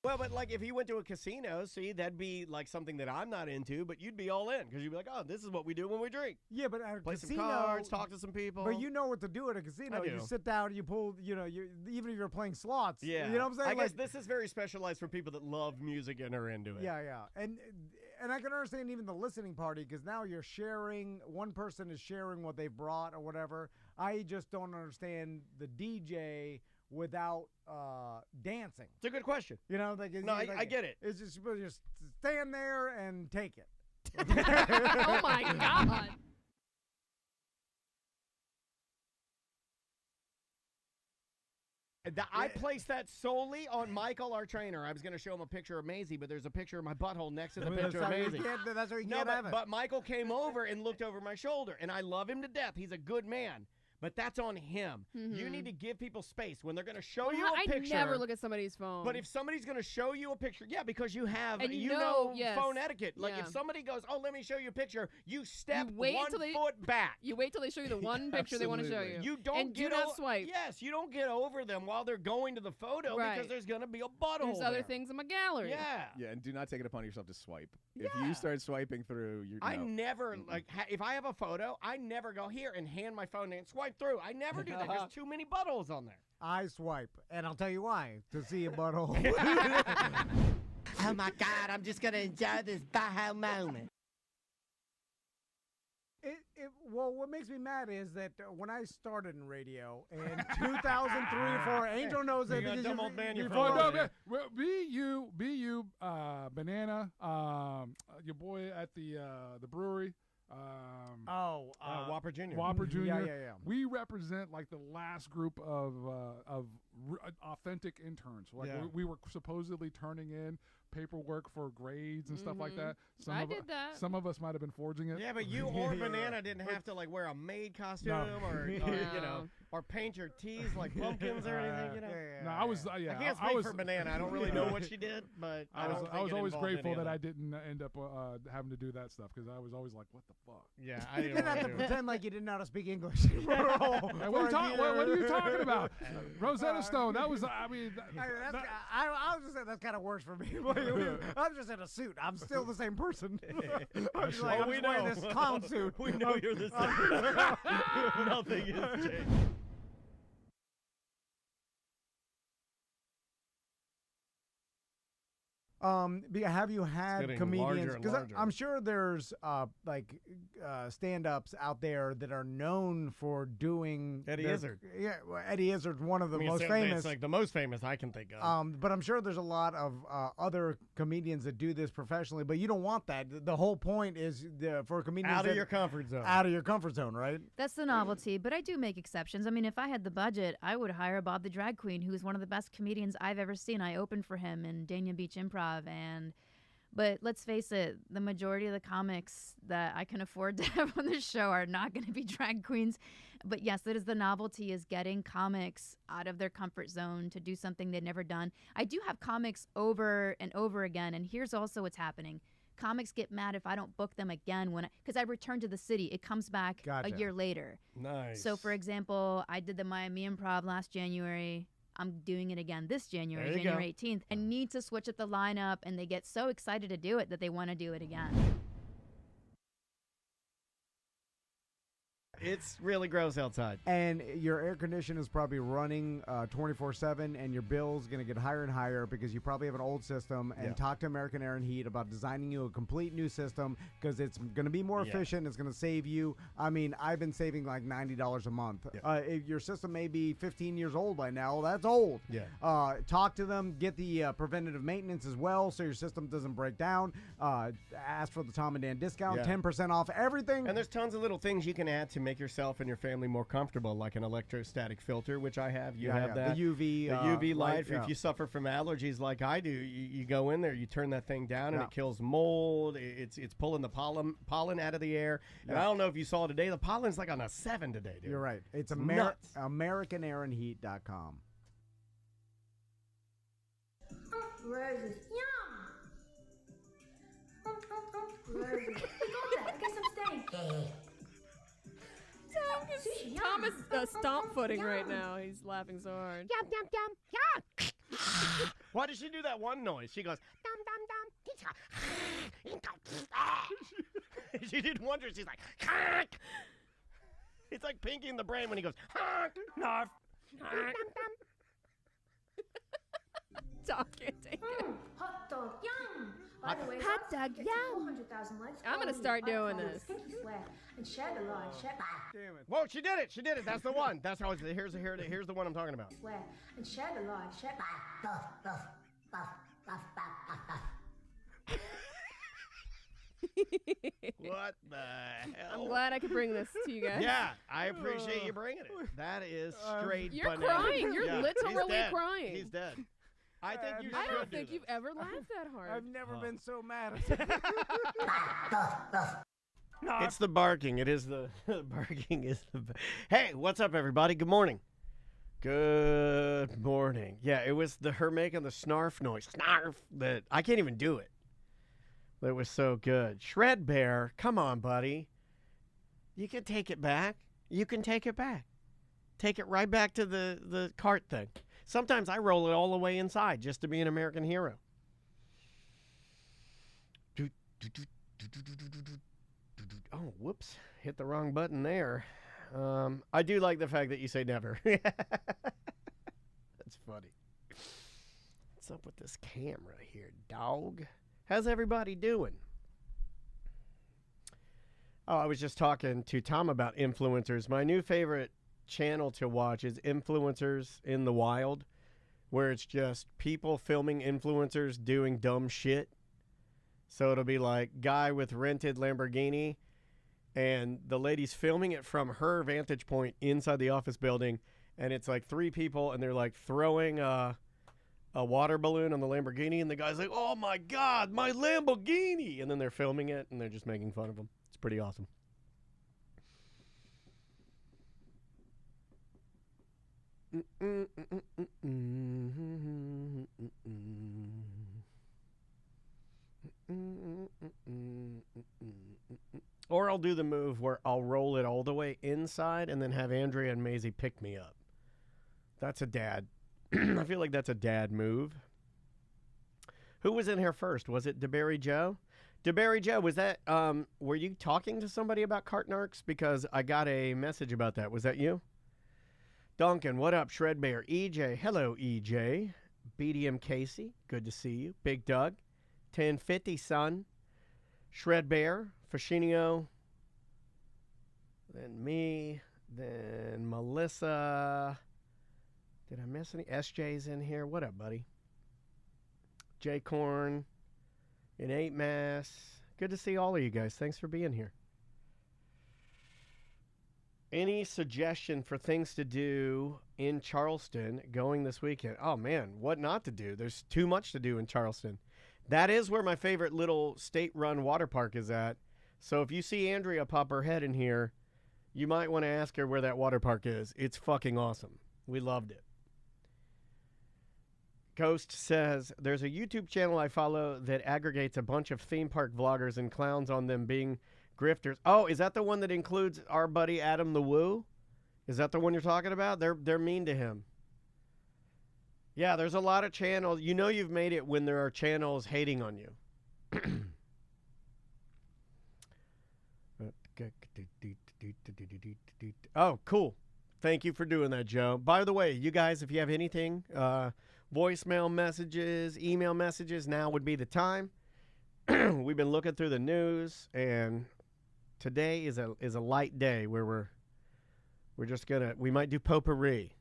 Well, but like if you went to a casino, see, that'd be like something that I'm not into, but you'd be all in because you'd be like, oh, this is what we do when we drink. Yeah, but at a Play casino, some cards, talk to some people. But you know what to do at a casino. I do. You sit down, you pull, even if you're playing slots. Yeah. You know what I'm saying? I guess this is very specialized for people that love music and are into it. Yeah. And I can understand even the listening party because now you're sharing. One person is sharing what they've brought or whatever. I just don't understand the DJ without dancing. It's a good question. You know, like, I get it. It's just supposed to just stand there and take it. Oh my God. I placed that solely on Michael, our trainer. I was going to show him a picture of Maisie, but there's a picture of my butthole next to the picture of Maisie. That's where you can't have it. But Michael came over and looked over my shoulder, and I love him to death. He's a good man. But that's on him. Mm-hmm. You need to give people space when they're going to show you a picture. I never look at somebody's phone. But if somebody's going to show you a picture, yeah, because you have, and you know yes. phone etiquette. Like if somebody goes, oh, let me show you a picture, you step 1 foot back. You wait till they show you the one picture they want to show you. You don't and do not swipe. Yes, you don't get over them while they're going to the photo because there's going to be a butthole. There's other things in my gallery. Yeah. Yeah, and do not take it upon yourself to swipe. If you start swiping through, you're I never, like, if I have a photo, I never go here and hand my phone and swipe through. I never do that. There's too many buttholes on there. I swipe, and I'll tell you why. To see a butthole. Oh, my God, I'm just going to enjoy this butthole moment. Well, what makes me mad is that when I started in radio in 2003 or 4, Angel knows that because dumb old man you're Well, be you, Banana, your boy at the brewery. Whopper Jr. Whopper Jr. Yeah. We represent like the last group of authentic interns. Like we were supposedly turning in paperwork for grades and stuff like that. I did that. Some of us might have been forging it. Yeah, but you or Banana didn't have to like wear a maid costume or you know, or paint your tees like pumpkins or anything. You know. No, I was. I can't speak for Banana. I don't really know what she did, but I was always grateful that I didn't end up having to do that stuff because I was always like, what the fuck? Yeah, you didn't have to pretend like you didn't know how to speak English. What are you talking about? Rosetta Stone. That was. I mean, I was just saying that's kind of worse for me. I'm just in a suit. I'm still the same person. I'm just like, I'm wearing this clown suit. We know you're the same. Nothing has changed. Have you had comedians? Because I'm sure there's stand-ups out there that are known for doing Eddie Izzard. Yeah, well, Eddie Izzard's one of the most famous. It's like the most famous I can think of. But I'm sure there's a lot of other comedians that do this professionally. But you don't want that. The whole point is for comedians out of your comfort zone. Out of your comfort zone, right? That's the novelty. But I do make exceptions. I mean, if I had the budget, I would hire Bob the Drag Queen, who's one of the best comedians I've ever seen. I opened for him in Dania Beach Improv. But let's face it, the majority of the comics that I can afford to have on this show are not going to be drag queens. But yes, that is the novelty, is getting comics out of their comfort zone to do something they've never done. I do have comics over and over again, and here's also what's happening. Comics get mad if I don't book them again because I return to the city. It comes back a year later. Nice. So, for example, I did the Miami Improv last January. I'm doing it again this January, January 18th. I need to switch up the lineup, and they get so excited to do it that they want to do it again. It's really gross outside. And your air conditioner is probably running 24/7, and your bill's going to get higher and higher because you probably have an old system. And talk to American Air and Heat about designing you a complete new system because it's going to be more efficient. It's going to save you. I mean, I've been saving like $90 a month. If your system may be 15 years old by now. That's old. Talk to them. Get the preventative maintenance as well so your system doesn't break down. Ask for the Tom and Dan discount, 10% off everything. And there's tons of little things you can add to make yourself and your family more comfortable, like an electrostatic filter, which I have. You have that. The UV light. If you suffer from allergies like I do, you go in there, you turn that thing down, and it kills mold. It's pulling the pollen out of the air. And I don't know if you saw today, the pollen's like on a 7 today, dude. You're right. It's nuts. AmericanAirandHeat.com. Roses. Yum! Roses. I guess I'm staying. Tom is stomp footing right now. He's laughing so hard. Yum, yum, yum, yum. Why does she do that one noise? She goes, dum, dum, dum. She did wonder. She's like, honk. It's like Pinky in the Brain when he goes, honk, narf, honk. Dog can't take it. Hot dog, yum! By the way, Hot dog, yum! 400,000 likes. I'm gonna follow me, start doing follow this. Pinky swear, and share the live. Share Damn it. Whoa, she did it. She did it. That's the one. That's how. Here's the one I'm talking about. swear, and share the live. Share. What the hell? I'm glad I could bring this to you guys. Yeah, I appreciate you bringing it. That is straight You're bananas. crying. You're Yeah, literally he's dead. crying. He's dead. I think you should I don't do think this. you've ever laughed that hard. I've never been so mad. It's the barking. It is the barking is the. Hey, what's up, everybody? Good morning. Good morning. Yeah, it was her making the snarf noise. Snarf. That I can't even do it. That was so good. Shred Bear, come on, buddy. You can take it back. You can take it back. Take it right back to the cart thing. Sometimes I roll it all the way inside just to be an American hero. Oh, whoops. Hit the wrong button there. I do like the fact that you say never. That's funny. What's up with this camera here, dog? How's everybody doing? Oh, I was just talking to Tom about influencers. My new favorite channel to watch is Influencers in the Wild, where it's just people filming influencers doing dumb shit. So it'll be like guy with rented Lamborghini, and the lady's filming it from her vantage point inside the office building, and it's like three people, and they're like throwing a water balloon on the Lamborghini, and the guy's like, oh my God, my Lamborghini! And then they're filming it, and they're just making fun of him. It's pretty awesome. Or I'll do the move where I'll roll it all the way inside and then have Andrea and Maisie pick me up. That's a dad. I feel like that's a dad move. Who was in here first? Was it DeBerry Joe? DeBerry Joe, was that, were you talking to somebody about cart narcs? Because I got a message about that. Was that you? Duncan, what up? Shred Bear. EJ, hello, EJ. BDM Casey, good to see you. Big Doug, 1050, son. Shred Bear, Fascinio, then me, then Melissa. Did I miss any? SJ's in here. What up, buddy? J Corn, Innate Mass. Good to see all of you guys. Thanks for being here. Any suggestion for things to do in Charleston going this weekend? Oh, man, what not to do? There's too much to do in Charleston. That is where my favorite little state-run water park is at. So if you see Andrea pop her head in here, you might want to ask her where that water park is. It's fucking awesome. We loved it. Ghost says, there's a YouTube channel I follow that aggregates a bunch of theme park vloggers and clowns on them being grifters. Oh, is that the one that includes our buddy Adam the Woo? Is that the one you're talking about? They're mean to him. Yeah, there's a lot of channels. You know you've made it when there are channels hating on you. Oh, cool. Thank you for doing that, Joe. By the way, you guys, if you have anything, voicemail messages, email messages, now would be the time. We've been looking through the news, and today is a light day where we might do potpourri.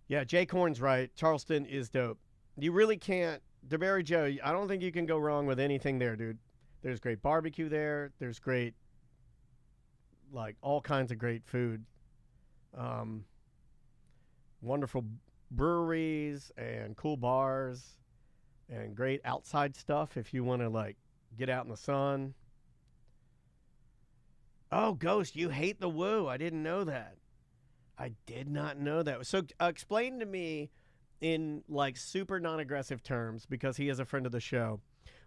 Yeah, Jay Corn's right. Charleston is dope. You really can't, DeBerry Joe, I don't think you can go wrong with anything there, dude. There's great barbecue there. There's great, like, all kinds of great food. Wonderful breweries and cool bars and great outside stuff if you want to, like, get out in the sun. Oh, Ghost, you hate the Woo. I didn't know that. I did not know that. So explain to me in, like, super non-aggressive terms, because he is a friend of the show,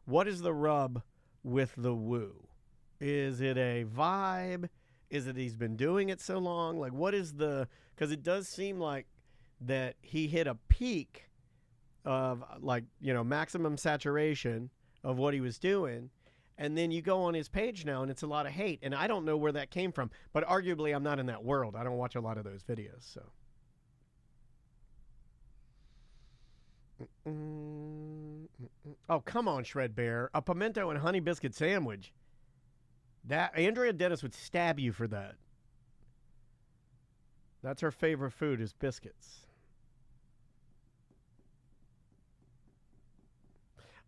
what is the rub with the Woo? Is it a vibe? Is it he's been doing it so long? Like, what is the... Because it does seem like that he hit a peak of like, maximum saturation of what he was doing. And then you go on his page now and it's a lot of hate. And I don't know where that came from, but arguably I'm not in that world. I don't watch a lot of those videos. So. Oh, come on, Shred Bear. A pimento and honey biscuit sandwich. That Andrea Dennis would stab you for that. That's her favorite food is biscuits.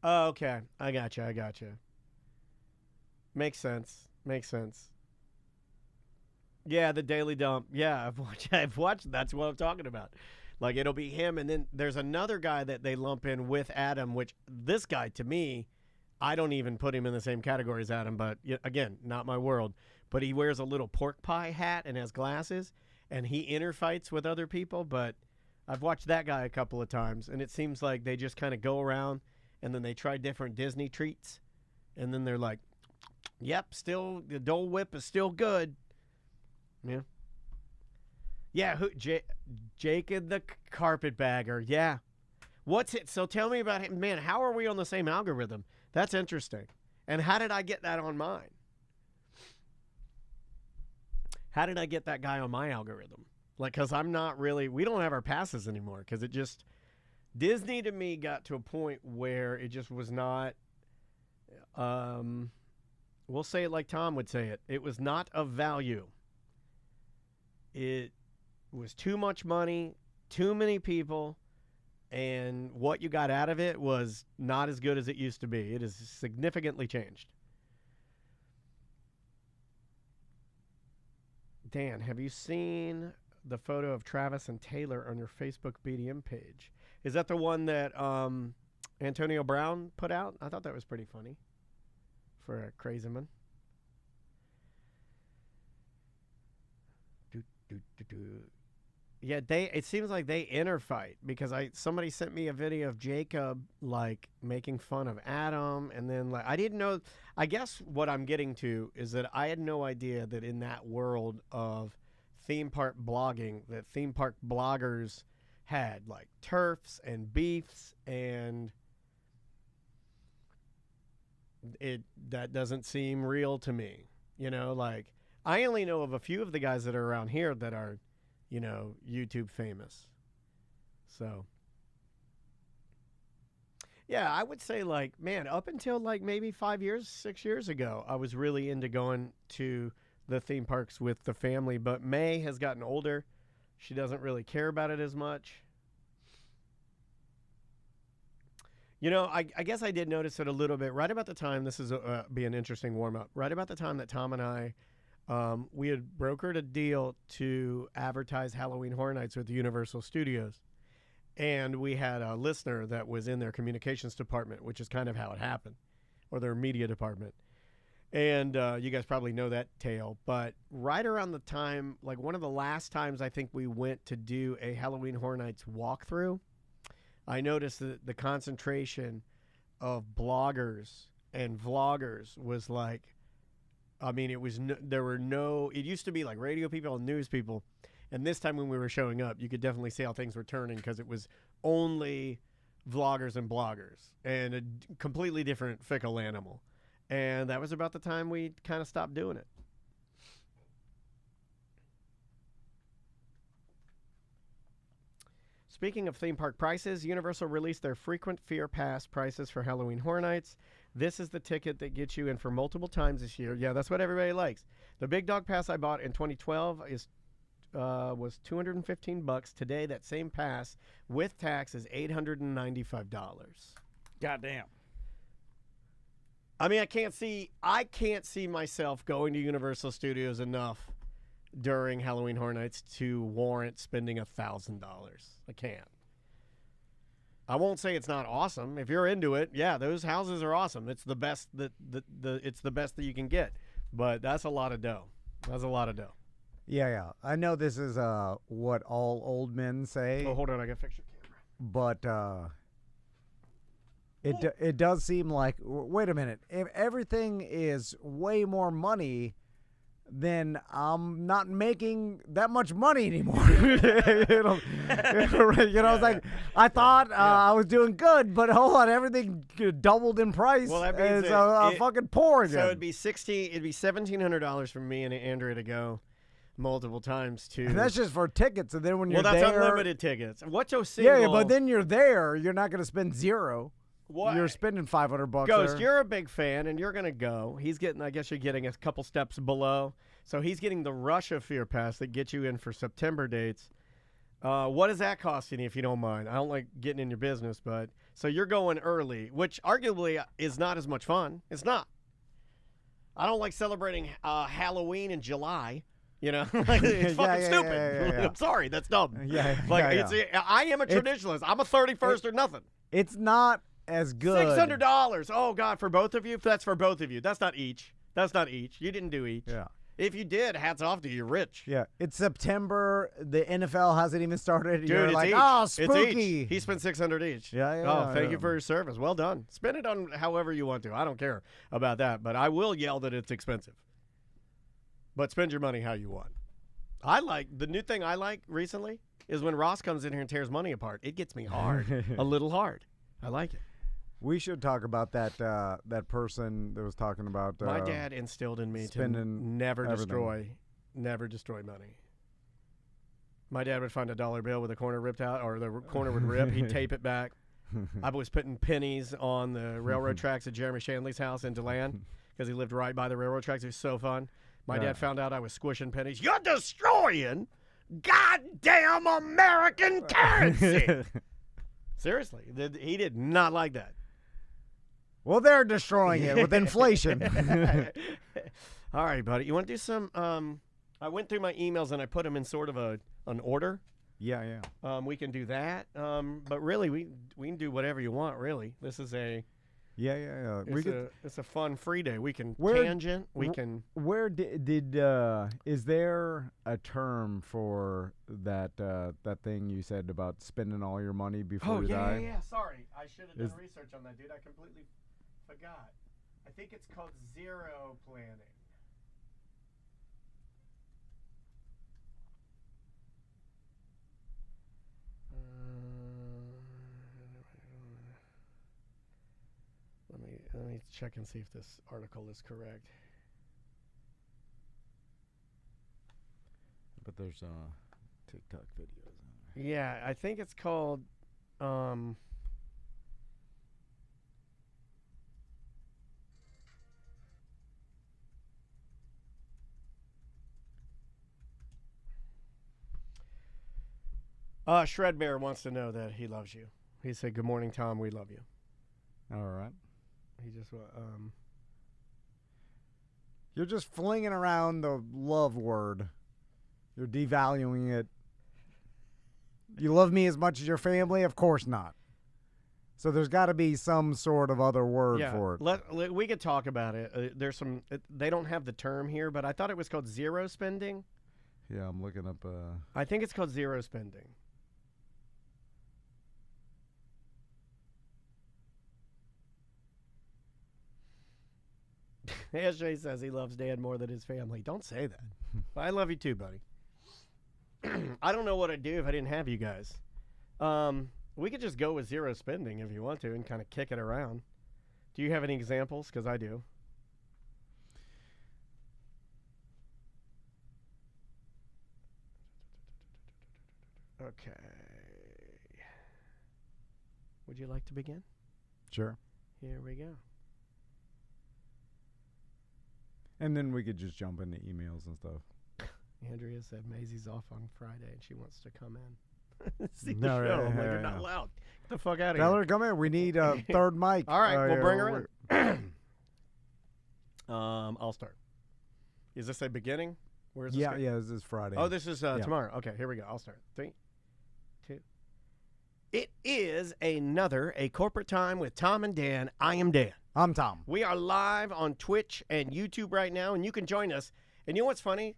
Oh, okay. I gotcha. Makes sense. Yeah, the Daily Dump. Yeah, I've watched. That's what I'm talking about. Like, it'll be him, and then there's another guy that they lump in with Adam, which this guy, to me, I don't even put him in the same category as Adam, but again, not my world. But he wears a little pork pie hat and has glasses, and he interfights with other people, but I've watched that guy a couple of times, and it seems like they just kind of go around, and then they try different Disney treats, and then they're like, yep, still, the Dole Whip is still good. Yeah. Yeah, Jacob the Carpetbagger. Yeah. What's it? So tell me about him. Man, how are we on the same algorithm? That's interesting. And how did I get that on mine? How did I get that guy on my algorithm? Like, because I'm not really, we don't have our passes anymore because it just, Disney to me got to a point where it just was not, we'll say it like Tom would say it. It was not of value. It was too much money, too many people, and what you got out of it was not as good as it used to be. It has significantly changed. Dan, have you seen the photo of Travis and Taylor on your Facebook BDM page? Is that the one that Antonio Brown put out? I thought that was pretty funny for a crazy man. Yeah, it seems like they interfight because somebody sent me a video of Jacob like making fun of Adam, and then like I didn't know. I guess what I'm getting to is that I had no idea that in that world of theme park blogging, that theme park bloggers had like turfs and beefs, and that doesn't seem real to me. Like I only know of a few of the guys that are around here that are, YouTube famous. So, yeah, I would say like, man, up until like maybe 6 years ago, I was really into going to the theme parks with the family. But May has gotten older. She doesn't really care about it as much. I guess I did notice it a little bit right about the time. This is be an interesting warm up. Right about the time that Tom and I, we had brokered a deal to advertise Halloween Horror Nights with Universal Studios. And we had a listener that was in their communications department, which is kind of how it happened, or their media department. And you guys probably know that tale. But right around the time, like one of the last times I think we went to do a Halloween Horror Nights walkthrough, I noticed that the concentration of bloggers and vloggers was like, it used to be like radio people and news people. And this time when we were showing up, you could definitely see how things were turning because it was only vloggers and bloggers and a completely different fickle animal. And that was about the time we kind of stopped doing it. Speaking of theme park prices, Universal released their frequent Fear Pass prices for Halloween Horror Nights. This is the ticket that gets you in for multiple times this year. Yeah, that's what everybody likes. The Big Dog Pass I bought in 2012 was $215. Today, that same pass with tax is $895. Goddamn. I mean, I can't see myself going to Universal Studios enough during Halloween Horror Nights to warrant spending $1,000. I can't. I won't say it's not awesome. If you're into it, yeah, those houses are awesome. It's the best it's the best that you can get. But that's a lot of dough. That's a lot of dough. Yeah. I know this is what all old men say. Oh, hold on, I gotta fix your camera. But it does seem like, wait a minute, if everything is way more money, then I'm not making that much money anymore. It's like I thought I was doing good, but hold on, everything doubled in price. Well, that means I'm fucking poor again. So it'd be $1,700 for me and Andrea to go multiple times to. And that's just for tickets, and then when you're well, that's there, unlimited tickets. What's your single? yeah, but then you're there, you're not going to spend zero. What? You're spending $500. Ghost, there. you're a big fan, and you're gonna go. He's getting. I guess you're getting a couple steps below. So he's getting the Russia Fear Pass that gets you in for September dates. What is that costing you, if you don't mind? I don't like getting in your business, but so you're going early, which arguably is not as much fun. It's not. I don't like celebrating Halloween in July. You know, like, it's fucking stupid. Yeah. I'm sorry, that's dumb. Yeah. I am a traditionalist. I'm a 31st or nothing. It's not as good. $600. Oh God, for both of you. That's for both of you. That's not each. You didn't do each. Yeah. If you did, hats off to you. You're rich. Yeah. It's September. The NFL hasn't even started. Dude, You're it's like, each. oh, It's spooky. each. He spent $600 each. Yeah. Oh, thank you for your service. Well done. Spend it on however you want to. I don't care about that, but I will yell that it's expensive. But spend your money how you want. The new thing I like recently is when Ross comes in here and tears money apart. It gets me hard, a little hard. I like it. We should talk about that person that was talking about. My dad instilled in me to spending never everything. destroy money. My dad would find a dollar bill with the corner ripped out, or the corner would rip. He'd tape it back. I was putting pennies on the railroad tracks at Jeremy Shanley's house in DeLand because he lived right by the railroad tracks. It was so fun. My dad found out I was squishing pennies. You're destroying goddamn American currency. Seriously, he did not like that. Well, they're destroying it with inflation. All right, buddy. You want to do some? I went through my emails and I put them in sort of an order. Yeah. We can do that. But really, we can do whatever you want. Really, this is a. Yeah. It's a fun free day. We can Where- tangent. We can. Where did is there a term for that thing you said about spending all your money before you die? Yeah. Sorry, I should have done research on that, dude. I completely forgot. I think it's called zero planning. Let me check and see if this article is correct. But there's TikTok videos on there. Yeah, I think it's called Shred Bear wants to know that he loves you. He said, "Good morning, Tom. We love you." All right. He just You're just flinging around the love word. You're devaluing it. You love me as much as your family? Of course not. So there's got to be some sort of other word for it. we could talk about it. There's some. They don't have the term here, but I thought it was called zero spending. Yeah, I'm looking up. I think it's called zero spending. SJ says he loves Dad more than his family. Don't say that. I love you too, buddy. I don't know what I'd do if I didn't have you guys. We could just go with zero spending if you want to and kind of kick it around. Do you have any examples? Because I do. Okay. Would you like to begin? Sure. Here we go. And then we could just jump into emails and stuff. Andrea said Maisie's off on Friday and she wants to come in. See the No, show. yeah, I'm like, yeah, you're yeah. not allowed. Get the fuck out of Tell here. her to come in. We need a third mic. All right, we'll yeah, bring her in. I'll start. Is this a beginning? Where is this? Yeah, this is Friday. Oh, this is tomorrow. Okay, here we go. I'll start. 3, 2. It is a corporate time with Tom and Dan. I am Dan. I'm Tom. We are live on Twitch and YouTube right now, and you can join us. And you know what's funny?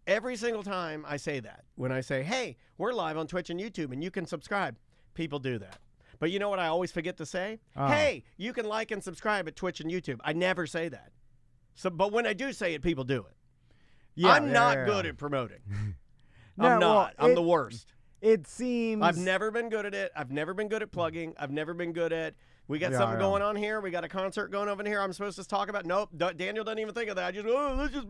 Every single time I say that, when I say, hey, we're live on Twitch and YouTube, and you can subscribe, people do that. But you know what I always forget to say? Hey, you can like and subscribe at Twitch and YouTube. I never say that. But when I do say it, people do it. I'm not good at promoting. No, I'm not. well, I'm the worst. It seems I've never been good at it. I've never been good at plugging. I've never been good at, we got something going on here. We got a concert going over here. I'm supposed to talk about. Nope. Daniel doesn't even think of that. I just, let's just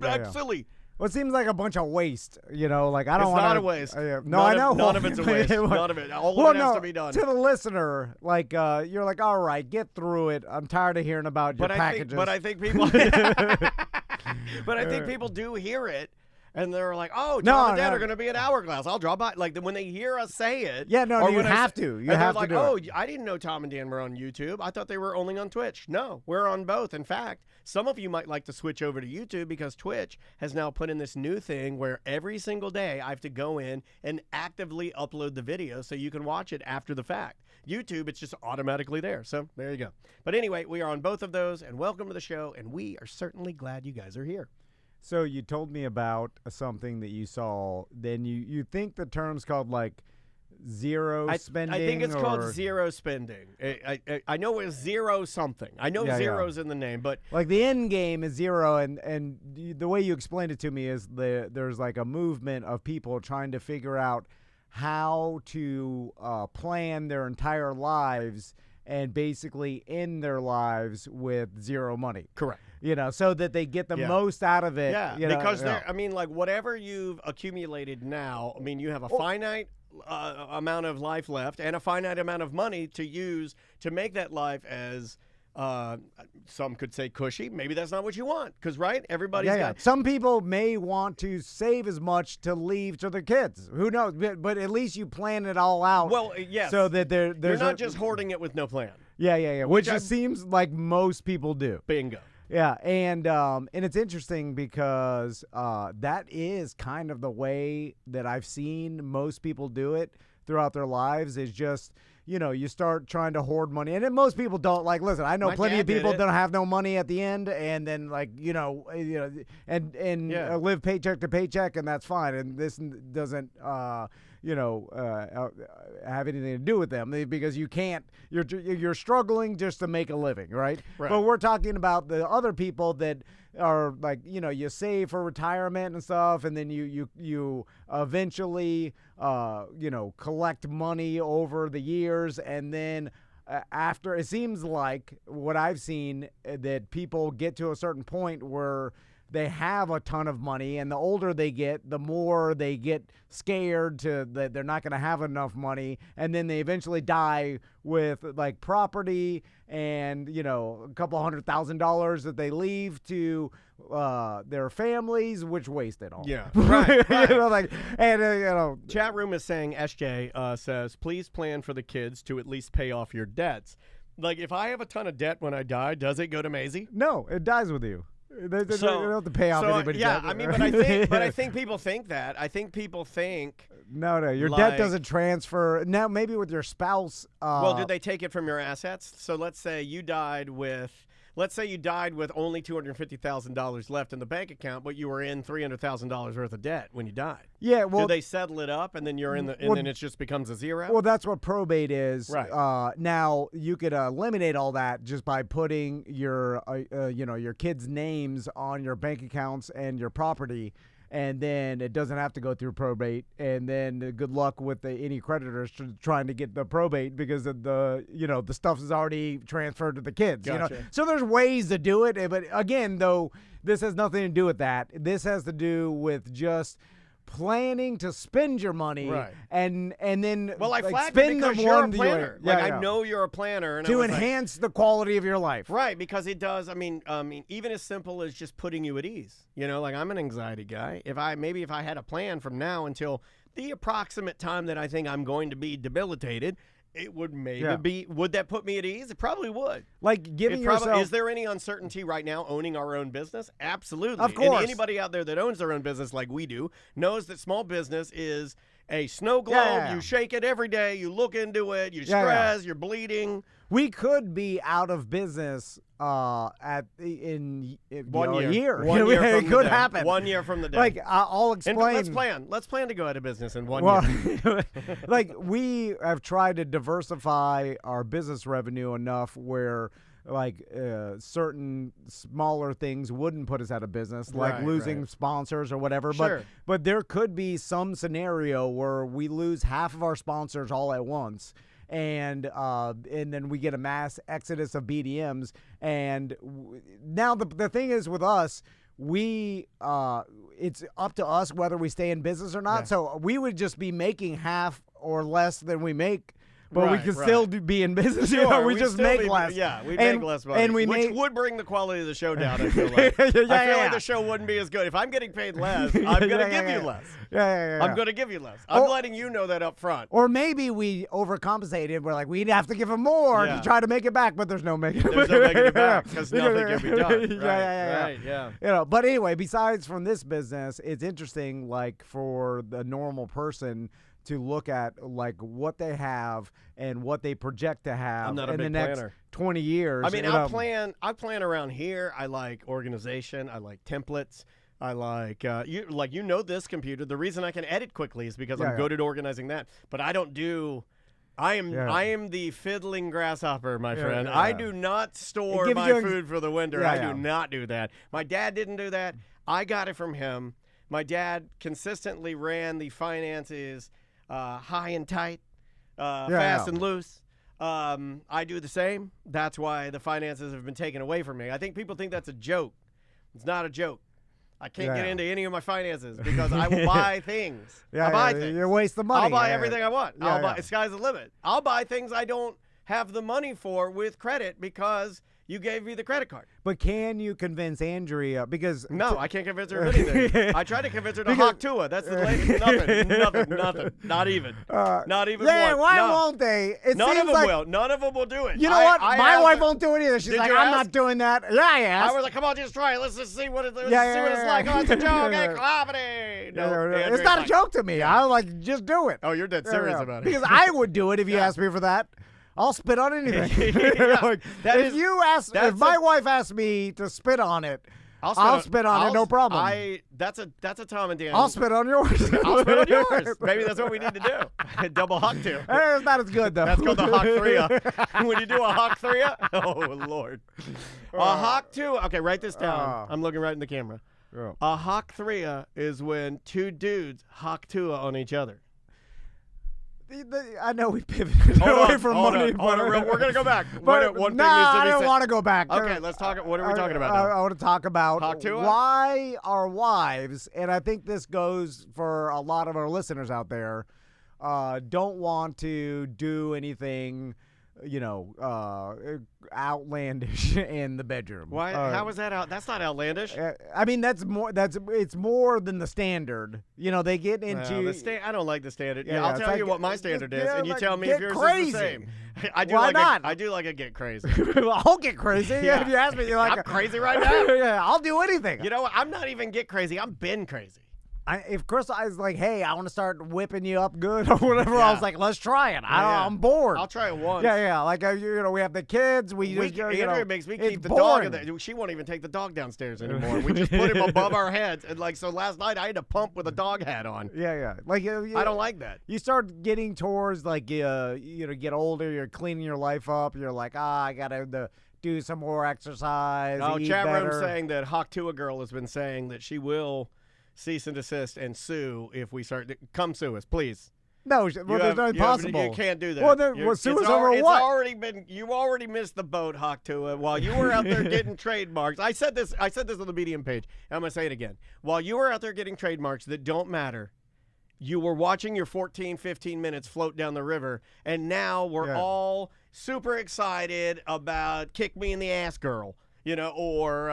act silly. Well, it seems like a bunch of waste, Like I don't want. It's not a waste. No, I know. None of it's a waste. None of it. All of it has to be done. To the listener, you're like, all right, get through it. I'm tired of hearing about your packages. But I think people. But I think people do hear it. And they're like, oh, Tom and Dad are going to be at Hourglass. I'll drop by. Like, when they hear us say it. Yeah, no, you have to. You have to do it. I didn't know Tom and Dan were on YouTube. I thought they were only on Twitch. No, we're on both. In fact, some of you might like to switch over to YouTube because Twitch has now put in this new thing where every single day I have to go in and actively upload the video so you can watch it after the fact. YouTube, it's just automatically there. So there you go. But anyway, we are on both of those, and welcome to the show, and we are certainly glad you guys are here. So you told me about something that you saw. Then you think the term's called zero spending? I think it's called zero spending. I know it's zero something. I know zero's in the name, but the end game is zero, and the way you explained it to me is there's a movement of people trying to figure out how to plan their entire lives and basically end their lives with zero money. Correct. So that they get the most out of it. Yeah, because whatever you've accumulated now, you have a finite amount of life left and a finite amount of money to use to make that life as some could say cushy. Maybe that's not what you want because, right, everybody's got. Some people may want to save as much to leave to their kids. Who knows? But at least you plan it all out. Well, yes. So that there's you're not just hoarding it with no plan. Yeah. Which it seems like most people do. Bingo. Yeah, and it's interesting because that is kind of the way that I've seen most people do it throughout their lives is just, you start trying to hoard money. And then most people don't. Listen, I know plenty of people that don't have no money at the end and then live paycheck to paycheck, and that's fine. And this doesn't have anything to do with them because you can't. You're struggling just to make a living, right? But we're talking about the other people that are you save for retirement and stuff, and then you eventually collect money over the years, and then after it seems like what I've seen that people get to a certain point where they have a ton of money, and the older they get, the more they get scared that they're not going to have enough money, and then they eventually die with property and a couple $100,000 that they leave to their families, which waste it all. Yeah, right. Chat room is saying SJ says please plan for the kids to at least pay off your debts. If I have a ton of debt when I die, does it go to Maisie? No, it dies with you. They don't have to pay off anybody's debt. But I think people think that. I think people think no, your debt doesn't transfer. Now maybe with your spouse. Well, did they take it from your assets? So let's say you died with only $250,000 left in the bank account, but you were in $300,000 worth of debt when you died. Yeah, well, do they settle it up and then you're in and then it just becomes a zero? Well, that's what probate is. Right. Now you could eliminate all that just by putting your your kids' names on your bank accounts and your property. And then it doesn't have to go through probate. And then good luck with any creditors trying to get the probate because of the stuff is already transferred to the kids. Gotcha. So there's ways to do it. But again, though, this has nothing to do with that. This has to do with just planning to spend your money, right? And then I flagged spend it because them you're one a planner. I know you're a planner, and to enhance the quality of your life, right? Because it does. I mean, even as simple as just putting you at ease. I'm an anxiety guy. If I had a plan from now until the approximate time that I think I'm going to be debilitated, it would maybe be. Would that put me at ease? It probably would. Giving yourself. Is there any uncertainty right now owning our own business? Absolutely. Of course. And anybody out there that owns their own business like we do knows that small business is a snow globe. Yeah. You shake it every day. You look into it. You stress. You're bleeding. We could be out of business in a year. It could happen. 1 year from the day. I'll explain. Let's plan to go out of business in 1 year. We have tried to diversify our business revenue enough where certain smaller things wouldn't put us out of business, like Right, losing right. sponsors or whatever. Sure. But there could be some scenario where we lose half of our sponsors all at once. And then we get a mass exodus of BDMs. And now the thing is with us, it's up to us whether we stay in business or not. Yeah. So we would just be making half or less than we make. But we Right, could right. still be in business. Sure, we we'd just still make be- less. Yeah, we And- make less money, and we which make- would bring the quality of the show down. I feel like. I feel like the show wouldn't be as good if I'm getting paid less. I'm going to give you less. Yeah. I'm going to give you less. I'm Or- letting you know that up front. Or maybe we overcompensated. We're like, we'd have to give him more Yeah. to try to make it back, but there's no making it There's no making it back Yeah. because nothing can be done. Yeah, Right, yeah. You know, but anyway, besides from this business, it's interesting, like, for the normal person to look at, like, what they have and what they project to have I'm not a in the big next planner. 20 years. I mean, you I know. plan around here. I like organization. I like templates. I like you know this computer. The reason I can edit quickly is because I'm Yeah. good at organizing that. But I don't do. I am the fiddling grasshopper, my friend. yeah. I do not store gives my you food for the winter. Yeah, I yeah. do not do that. My dad didn't do that. I got it from him. My dad consistently ran the finances high and tight, fast and loose. I do the same. That's why the finances have been taken away from me. I think people think that's a joke. It's not a joke. I can't get into any of my finances because I will buy things. I buy things. You waste the money. I'll buy everything I want. Yeah, I'll buy. yeah. Sky's the limit. I'll buy things I don't have the money for with credit because you gave me the credit card. But can you convince Andrea? Because No, I can't convince her of anything. I tried to convince her to Hawk Tua. That's the latest. Nothing. Not even. Not even yeah, one. why No. won't they? It None of seems them like, will. None of them will do it. You know what? My asked wife her- won't do it either. She's Did like, you I'm ask? not doing that. Yeah, I asked. I was like, come on, just try it. Let's just see what it's Yeah, see yeah, what it's yeah, like. yeah. Oh, it's a joke. Yeah. It's comedy. No, it's Andrea's not a like, joke to me. I was like, just do it. Oh, you're dead serious about it. Because I would do it if you asked me for that. I'll spit on anything. Yeah, Like, that if is- if my wife asked me to spit on it, I'll spit on it, no problem. That's a Tom and Dan. I'll spit on yours. I'll spit on yours. Maybe that's what we need to do. Double Hawk two. It's not as good though. That's called the Hawk 3. When you do a Hawk 3, oh Lord. A Hawk 2. Okay, write this down. I'm looking right in the camera. Yeah. A Hawk 3 is when two dudes Hawk 2 on each other. I know we pivoted away from money, but we're gonna go back. But one thing nah, needs to I be don't said. want to go back. Okay, let's talk. What are we talking about now? I want to talk about Hawk Tua? why our wives, and I think this goes for a lot of our listeners out there, don't want to do anything, outlandish in the bedroom. Why? How is that out? That's not outlandish. I mean, it's more than the standard. They get into. I don't like the standard. Yeah, I'll it's tell like- you what my standard is, yeah, and you like, tell me get if yours crazy. is the same. I do Why like not? I do like a get crazy. I'll get crazy. Yeah. If you ask me, you're like I'm crazy right now. yeah, I'll do anything. You know what? I'm not even get crazy. I'm been crazy. If Crystal is like, hey, I want to start whipping you up good or whatever, I was like, let's try it. Yeah. I'm bored. I'll try it once. Yeah. Like, we have the kids. Andrea makes me it's keep the dog in boring. there. She won't even take the dog downstairs anymore. We just put him above our heads. And so last night I had to pump with a dog hat on. Yeah. Like, I don't like that. You start getting towards like, get older. You're cleaning your life up. You're like, I got to do some more exercise. Oh, eat chat room better. saying that Hawk Tua girl has been saying that she will cease and desist and sue if we start. Come sue us, please. No, there's nothing possible. You can't do that. Well, sue us over it's what? You already missed the boat, Hawk Tua. While you were out there getting trademarks, I said this on the Medium page. And I'm gonna say it again. While you were out there getting trademarks that don't matter, you were watching your 14, 15 minutes float down the river, and now we're all super excited about "Kick Me in the Ass, Girl," or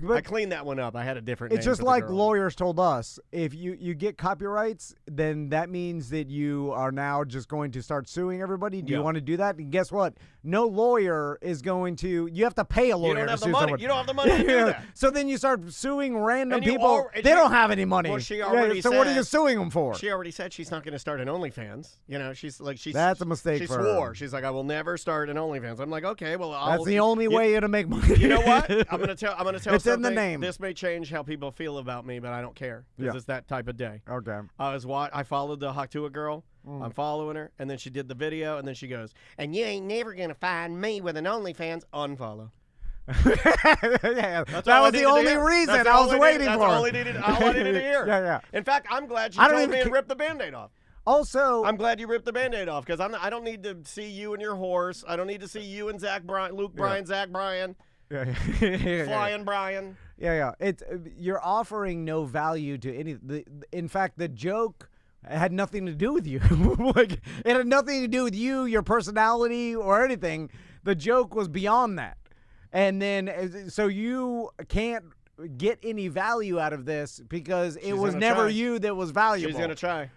I cleaned that one up. I had a different. It's name just for the like girl. lawyers told us. If you get copyrights, then that means that you are now just going to start suing everybody. Do you want to do that? And guess what? No lawyer is going to. You have to pay a lawyer You don't to have the sue money. someone. You don't have the money to do that. So then you start suing random And you people. and They she- don't have any money. Well, she already so what are said- you suing them for? She already said she's not going to start an OnlyFans. She's That's a mistake She for swore. her. She's like, I will never start an OnlyFans. I'm like, okay, well, That's the only way to make money. You know what? I'm gonna tell. It's in the something. name. This may change how people feel about me, but I don't care because Yeah. it's that type of day. Okay. I followed the Hawk Tua girl. I'm following her. And then she did the video, and then she goes, and you ain't never going to find me with an OnlyFans. Unfollow. Yeah, That's that all I was the needed to only hear. reason That's I all was I waiting needed, for. That's all I needed to hear. Yeah. In fact, I'm glad you I don't told me even and ripped the Band-Aid off. Also, I'm glad you ripped the Band-Aid off because I don't need to see you and your horse. I don't need to see you and Luke Bryan, Zach Bryan, Flying Bryan. Yeah. It's you're offering no value to any. In fact, the joke had nothing to do with you. Like, it had nothing to do with you, your personality, or anything. The joke was beyond that. And then, so you can't get any value out of this because it was never you that was valuable. She's gonna try.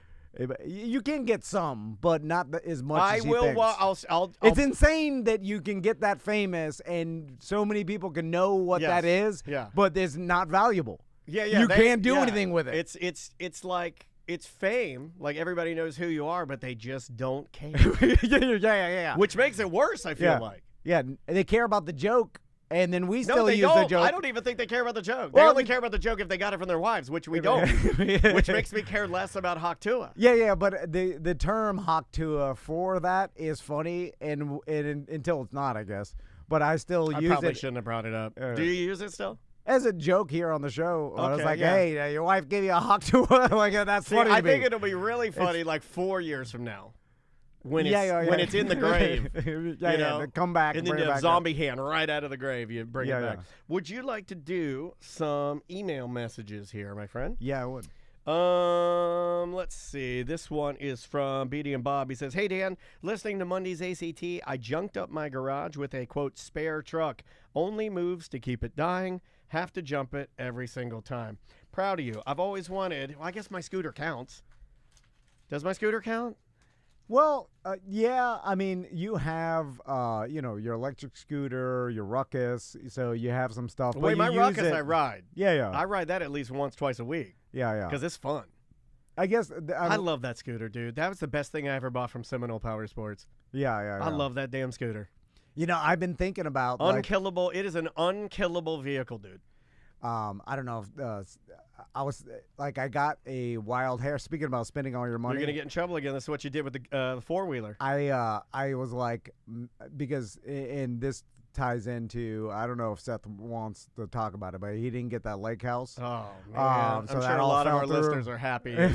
You can get some, but not as much as he I will. thinks. I'll It's insane that you can get that famous and so many people can know what that is, but it's not valuable. Yeah. You can't do anything with it. It's like it's fame. Like everybody knows who you are, but they just don't care. Yeah. Which makes it worse. I feel like. Yeah, they care about the joke, and then we No, still they use don't. the joke. I don't even think they care about the joke. Well, they only care about the joke if they got it from their wives, which we don't. Which makes me care less about Haktua. Yeah, but the term Haktua for that is funny, and until it's not, I guess. But I still use it. I probably shouldn't have brought it up. Do you use it still? As a joke here on the show. I was like, yeah. hey, your wife gave you a Haktua. Like, that's funny to I me. think it'll be really funny like 4 years from now. When it's in the grave, you know, come back and bring then it a back zombie hand right out of the grave, you bring it back. Yeah. Would you like to do some email messages here, my friend? Yeah, I would. Let's see. This one is from Beatty and Bob. He says, "Hey Dan, listening to Monday's ACT, I junked up my garage with a quote spare truck. Only moves to keep it dying. Have to jump it every single time. Proud of you. I've always wanted. Well, I guess my scooter counts. Does my scooter count? Well, yeah. I mean, you have, your electric scooter, your Ruckus. So you have some stuff. Wait, my Ruckus I ride. Yeah. I ride that at least once, twice a week. Yeah. Because it's fun. I guess. I love that scooter, dude. That was the best thing I ever bought from Seminole Power Sports. Yeah. I love that damn scooter. You know, I've been thinking about unkillable. It is an unkillable vehicle, dude. I don't know if I was like I got a wild hair. Speaking about spending all your money, you're gonna get in trouble again. That's what you did with the four-wheeler. I was like, because and this ties into, I don't know if Seth wants to talk about it, but he didn't get that lake house. Oh man, so I'm sure a lot of our listeners are happy. I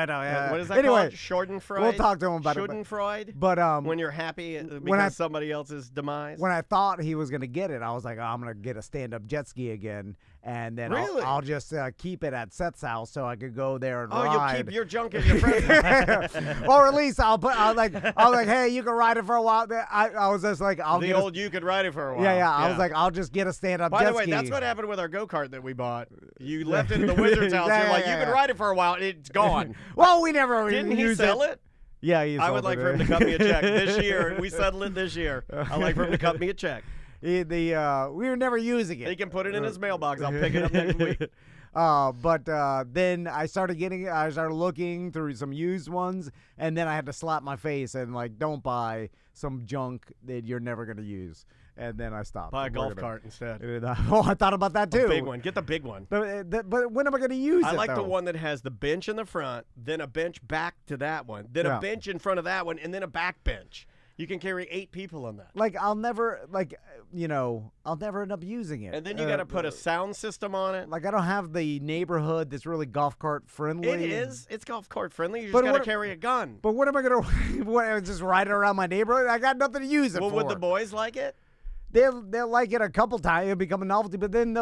know. Yeah. What is that anyway, called? Schadenfreude. We'll talk to him about Schadenfreude. But when you're happy because of somebody else's demise. When I thought he was gonna get it, I was like, oh, I'm gonna get a stand-up jet ski again, and then I'll just keep it at Seth's house so I could go there and ride. You'll keep your junk at your friend's house. Or at least I was like, hey, you can ride it for a while. I was just like, you could ride it for a while. Yeah. I was like, I'll just get a stand-up jet ski. By the way, that's what happened with our go-kart that we bought. You left it in the wizard's house. You're like, you can ride it for a while. It's gone. Well, we never didn't he sell it? Yeah, I would like for him to cut me a check this year. We settled it this year. I'd like for him to cut me a check. We were never using it. He can put it in his mailbox. I'll pick it up next week. But then I started looking through some used ones, and then I had to slap my face and like, don't buy some junk that you're never gonna use. And then I stopped. Buy a golf cart instead. Oh, I thought about that too. A big one. Get the big one. But when am I going to use it? I like the one that has the bench in the front, then a bench back to that one, then a bench in front of that one, and then a back bench. You can carry 8 people on that. Like I'll never end up using it. And then you got to put a sound system on it. Like I don't have the neighborhood that's really golf cart friendly. It is. It's golf cart friendly. You just got to carry a gun. But what am I going to just ride it around my neighborhood? I got nothing to use it for. Well, would the boys like it? They'll like it a couple times. It'll become a novelty, but then they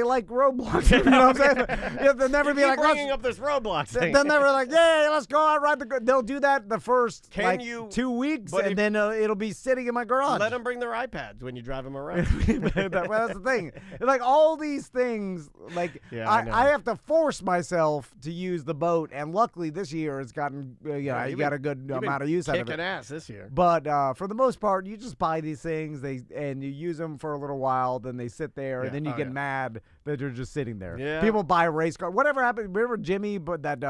like Roblox. You know what I'm saying? They'll never be like bringing up this Roblox thing. They'll never like, yeah, let's go out ride the. They'll do that the first 2 weeks, and then it'll be sitting in my garage. Let them bring their iPads when you drive them around. That's the thing. Like all these things, like I have to force myself to use the boat, and luckily this year it's gotten you got a good amount of use out of it. Kicking ass this year. But for the most part, you just buy these things, and you use them for a little while, then they sit there, and then you get mad that they're just sitting there. Yeah. People buy race cars. Whatever happened? Remember Jimmy, but that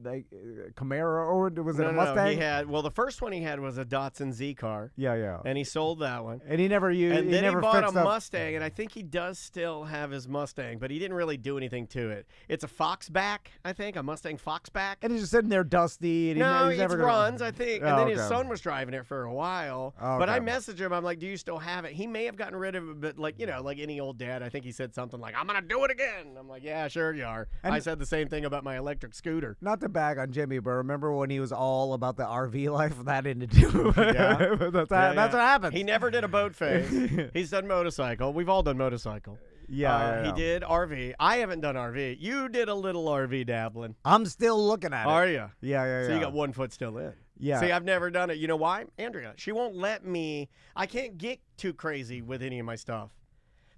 Camaro, or was it No, a no, Mustang? he had. Well, the first one he had was a Datsun Z car, Yeah. and he sold that one. And he never used. And he then he never bought a fixed up. Mustang, and I think he does still have his Mustang, but he didn't really do anything to it. It's a Foxback, I think, a Mustang Foxback. And he's just sitting there dusty. And No, he's it never gonna- runs, I think. And Oh, then his okay. son was driving it for a while. Oh, But I okay. messaged him. I'm like, do you still have it? He may have gotten rid of it, but like any old dad, I think he said something like, I'm going to do it again. I'm like, yeah, sure you are. And- I said the same thing about my electric scooter. Not to bag on Jimmy, but remember when he was all about the RV life? That didn't do. Yeah. that's Yeah, what happens. He never did a boat phase. He's done motorcycle. We've all done motorcycle. Yeah, He did RV. I haven't done RV. You did a little RV dabbling. I'm still looking at Are it. you? Yeah. So you got 1 foot still in. Yeah. See, I've never done it. You know why? Andrea, she won't let me. I can't get too crazy with any of my stuff.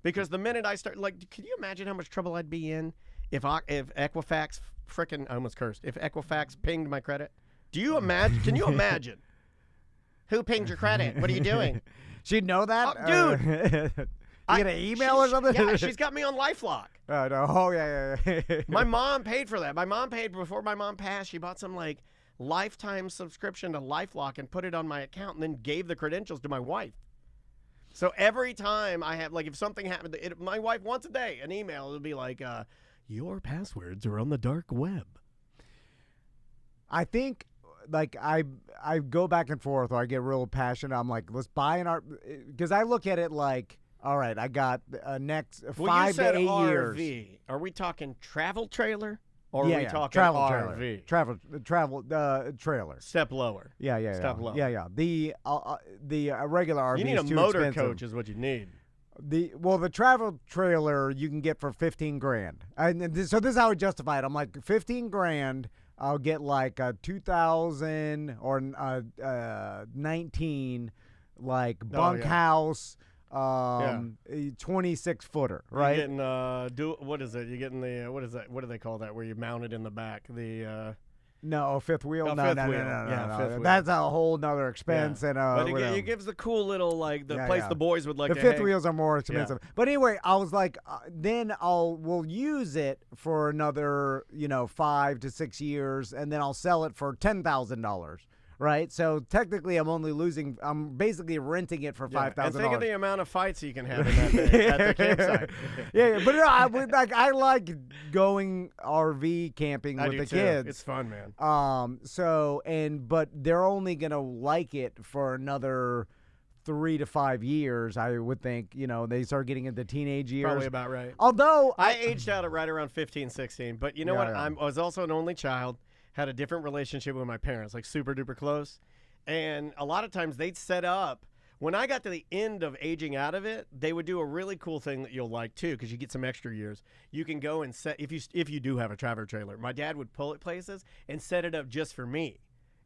Because the minute I start, like, can you imagine how much trouble I'd be in if Equifax I almost cursed. If Equifax pinged my credit? Do you imagine? Can you imagine? Who pinged your credit? What are you doing? She'd know that? Oh, dude. You get an email or something? Yeah, she's got me on LifeLock. Oh, no. Oh, yeah. My mom paid for that. My mom paid before my mom passed. She bought some like lifetime subscription to LifeLock and put it on my account and then gave the credentials to my wife. So every time I have, like, if something happened, my wife once a day, an email, it'll be like, your passwords are on the dark web. I think, like, I go back and forth, or I get real passionate. I'm like, let's buy an art, because I look at it like, all right, I got next Well, 5 you said to 8 RV. years. Are we talking travel trailer? Or Yeah, are we yeah. talking travel RV? trailer. Travel trailer. Step lower. Yeah. Step lower. Yeah. The regular RV You need is a too motor expensive. coach is what you need. The travel trailer you can get for $15,000. So this is how I justify it. I'm like, $15,000. I'll get like a 2000 or 19 like bunkhouse, 26 footer, right? You're getting what is it? You're getting the what is that? What do they call that? Where you mount it in the back? The No, fifth wheel. Oh, No, fifth no, wheel. no. Yeah, fifth wheel. That's a whole nother expense. Yeah. And but whatever. it gives the cool little like the Yeah, place yeah. the boys would like The to fifth hang. wheels are more expensive. But anyway, I was like, then we'll use it for another, 5 to 6 years, and then I'll sell it for $10,000. Right, so technically, I'm basically renting it for $5,000. And think of the amount of fights you can have in that thing at the campsite. Yeah, but I like going RV camping I with do the too. kids. It's fun, man. But they're only gonna like it for another 3 to 5 years, I would think. They start getting into teenage years. Probably about right. Although I aged out at right around 15, 16. But you know what? Yeah. I was also an only child. Had a different relationship with my parents, like super duper close. And a lot of times they'd set up, when I got to the end of aging out of it, they would do a really cool thing that you'll like too, because you get some extra years. You can go and set, if you do have a travel trailer, my dad would pull it places and set it up just for me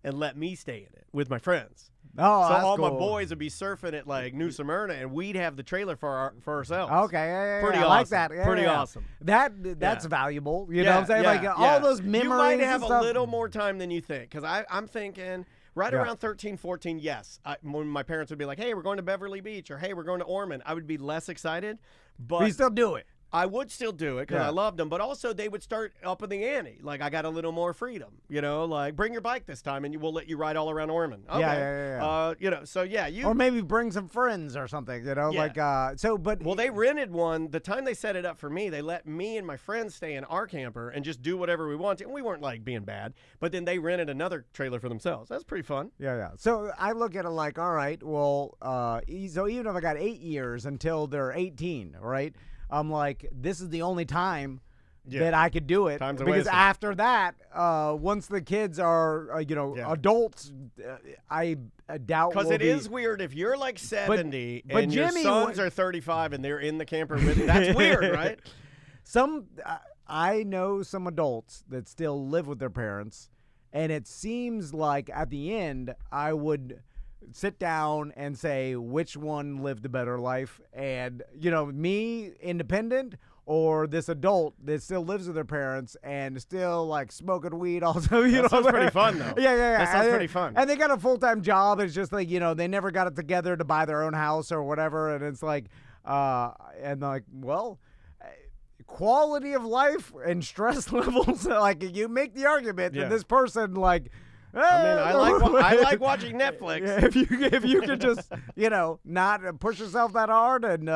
and let me stay in it with my friends. Oh, So that's all my cool. boys would be surfing at like New Smyrna, and we'd have the trailer for ourselves. Okay, yeah, Pretty I awesome. like that. Yeah, Pretty yeah. awesome. That's Yeah. valuable. You know what I'm saying? Yeah, Like yeah. all those memories. You might have and stuff. a little more time than you think, because I'm thinking right Yeah. around 13, 14, yes. When my parents would be like, hey, we're going to Beverly Beach, or hey, we're going to Ormond, I would be less excited. But you still do it. I would still do it because Yeah. I loved them, but also they would start up in the ante. Like, I got a little more freedom, like bring your bike this time and we'll let you ride all around Ormond. Okay. Yeah. So yeah, Or maybe bring some friends or something, Yeah. Well, they rented one. The time they set it up for me, they let me and my friends stay in our camper and just do whatever we wanted. And we weren't like being bad, but then they rented another trailer for themselves. That's pretty fun. Yeah. So I look at it like, all right, well, so even if I got 8 years until they're 18, right? I'm like, this is the only time that I could do it. Time's a because wasted. after that, once the kids are, adults, I doubt. Because we'll it be, is weird if you're like 70 but and Jimmy your sons are 35 and they're in the camper with you. That's weird, right? I know some adults that still live with their parents, and it seems like at the end I would sit down and say which one lived a better life, and me independent or this adult that still lives with their parents and still like smoking weed also. That sounds pretty fun though. Yeah. That sounds And- pretty fun. And they got a full-time job. It's just like, they never got it together to buy their own house or whatever, and it's like, and like, well, quality of life and stress levels. Like you make the argument that this person like. I like watching Netflix. Yeah, if you could just not push yourself that hard and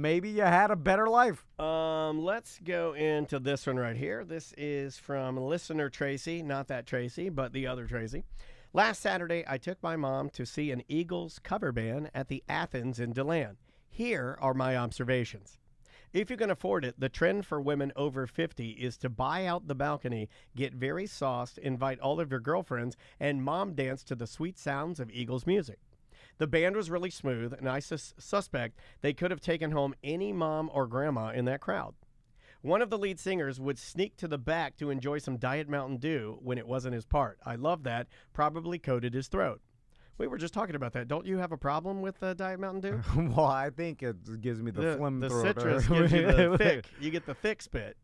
maybe you had a better life. Let's go into this one right here. This is from listener Tracy, not that Tracy, but the other Tracy. Last Saturday, I took my mom to see an Eagles cover band at the Athens in DeLand. Here are my observations. If you can afford it, the trend for women over 50 is to buy out the balcony, get very sauced, invite all of your girlfriends, and mom dance to the sweet sounds of Eagles music. The band was really smooth, and I suspect they could have taken home any mom or grandma in that crowd. One of the lead singers would sneak to the back to enjoy some Diet Mountain Dew when it wasn't his part. I love that. Probably coated his throat. We were just talking about that. Don't you have a problem with Diet Mountain Dew? Well, I think it gives me the phlegm The throat. citrus gives you the thick. You get the thick spit.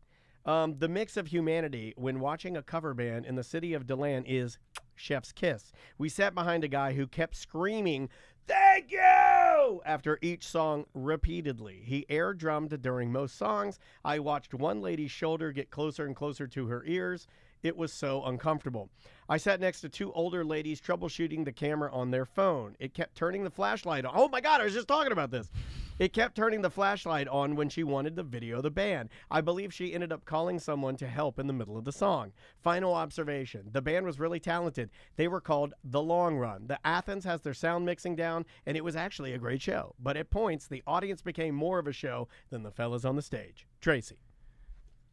The mix of humanity when watching a cover band in the city of DeLand is chef's kiss. We sat behind a guy who kept screaming, "Thank you!" after each song repeatedly. He air drummed during most songs. I watched one lady's shoulder get closer and closer to her ears. It was so uncomfortable. I sat next to two older ladies troubleshooting the camera on their phone. It kept turning the flashlight on. Oh my God, I was just talking about this. It kept turning the flashlight on when she wanted to video the band. I believe she ended up calling someone to help in the middle of the song. Final observation. The band was really talented. They were called The Long Run. The Athens has their sound mixing down, and it was actually a great show. But at points, the audience became more of a show than the fellas on the stage. Tracy.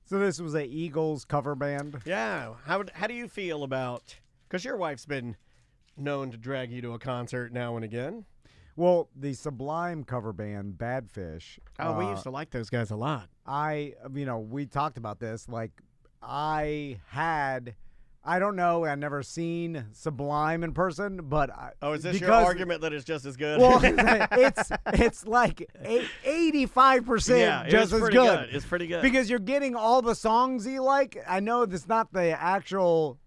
So this was a Eagles cover band? Yeah. How do you feel about, because your wife's been known to drag you to a concert now and again. Well, the Sublime cover band, Badfish. Oh, we used to like those guys a lot. We talked about this. Like, I don't know. I've never seen Sublime in person, but is this your argument that it's just as good? Well, it's like 85% just as good. It's pretty good because you're getting all the songs you like. I know it's not the actual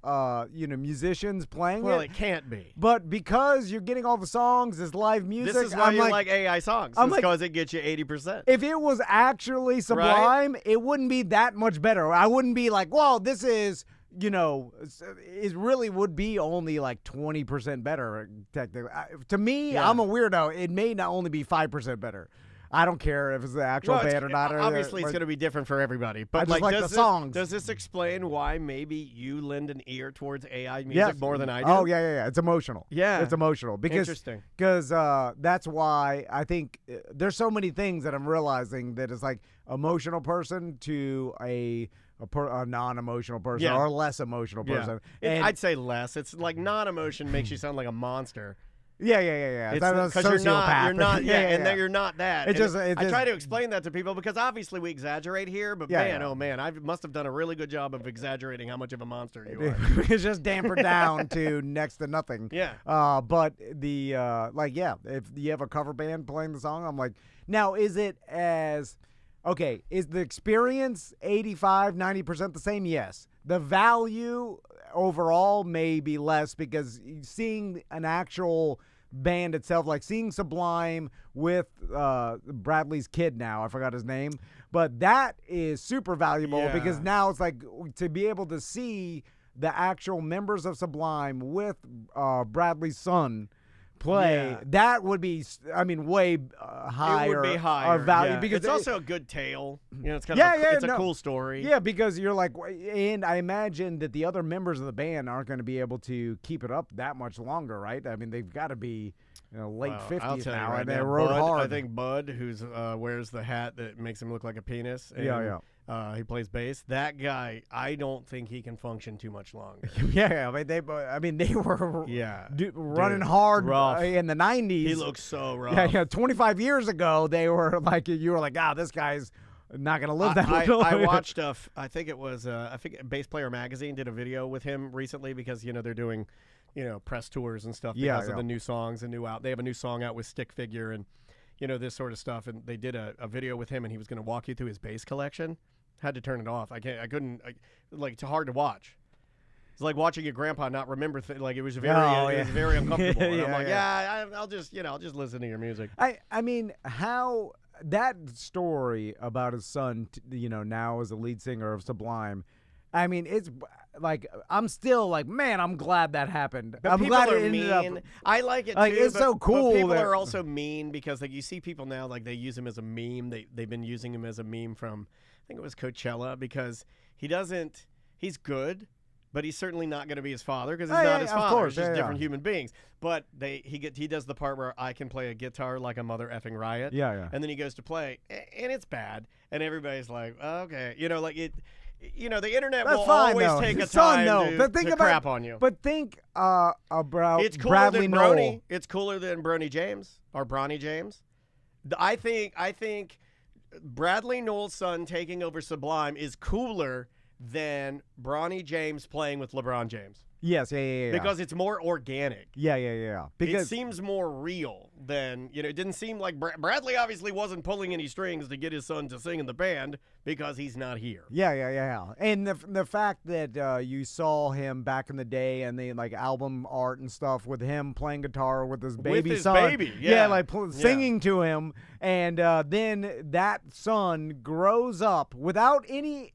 musicians playing Well, it can't be. but because you're getting all the songs, it's live music. This is why you like AI songs. It's because it gets you 80%. If it was actually Sublime, it wouldn't be that much better. I wouldn't be like, well, this is. It really would be only like 20% better. Technically, to me, I'm a weirdo. It may not only be 5% better. I don't care if it's the actual band or not. Obviously, it's going to be different for everybody. But I just like the songs. Does this explain why maybe you lend an ear towards AI music more than I do? Oh yeah. It's emotional. Yeah, it's emotional interesting. Because that's why I think there's so many things that I'm realizing that it's like emotional person to a non-emotional person or a less emotional person. And I'd say less. It's like non-emotion makes you sound like a monster. Yeah. Because you're not. You're not that. I try to explain that to people because obviously we exaggerate here, but man, I must have done a really good job of exaggerating how much of a monster you are. It's just dampered down to next to nothing. Yeah. But the if you have a cover band playing the song, I'm like, now is it as okay, is the experience 85, 90% the same? Yes. The value overall may be less because seeing an actual band itself, like seeing Sublime with Bradley's kid now, I forgot his name, but that is super valuable because now it's like to be able to see the actual members of Sublime with Bradley's son play, that would be, way higher. It would be higher value because it's also a good tale. It's kind of it's a cool story. Yeah, because you're like, and I imagine that the other members of the band aren't going to be able to keep it up that much longer, right? I mean, they've got to be late 50s now, and they rode hard. I think Bud, who's wears the hat that makes him look like a penis. And, he plays bass. That guy, I don't think he can function too much longer. They were running hard in the 90s. He looks so rough. 25 years ago, they were like, you were like, this guy's not going to live that long. I watched, I think it was, Bass Player Magazine did a video with him recently because, they're doing, press tours and stuff because of the new songs and they have a new song out with Stick Figure and, this sort of stuff. And they did a video with him and he was going to walk you through his bass collection. Had to turn it off. It's hard to watch. It's like watching your grandpa not remember it was very it was very uncomfortable. And I'm like, I'll just listen to your music. I mean, how that story about his son, now as the lead singer of Sublime. I mean, it's like I'm still like, man, I'm glad that happened. But I'm people glad are it ended mean. up. I like it Like, too. it's so cool But people that- are also mean because like you see people now like they use him as a meme. They've been using him as a meme from I think it was Coachella because he's good, but he's certainly not going to be his father because he's not his of father. course, It's just yeah, different human beings. But he does the part where I can play a guitar like a mother effing riot. Yeah, yeah. And then he goes to play, and it's bad, and everybody's like, okay, like it. The internet That's will fine, always though. take a His son, time though. But think to about- crap on you. But think about It's cooler Bradley than Noel. Brony. It's cooler than Brony James or Bronny James. I think Bradley Noel's son taking over Sublime is cooler than Bronny James playing with LeBron James. Yes, yeah. Because it's more organic. Yeah. Because it seems more real than, it didn't seem like Bradley obviously wasn't pulling any strings to get his son to sing in the band because he's not here. Yeah. And the fact that you saw him back in the day and the like album art and stuff with him playing guitar with his baby son. Baby, yeah. like singing to him, and then that son grows up without any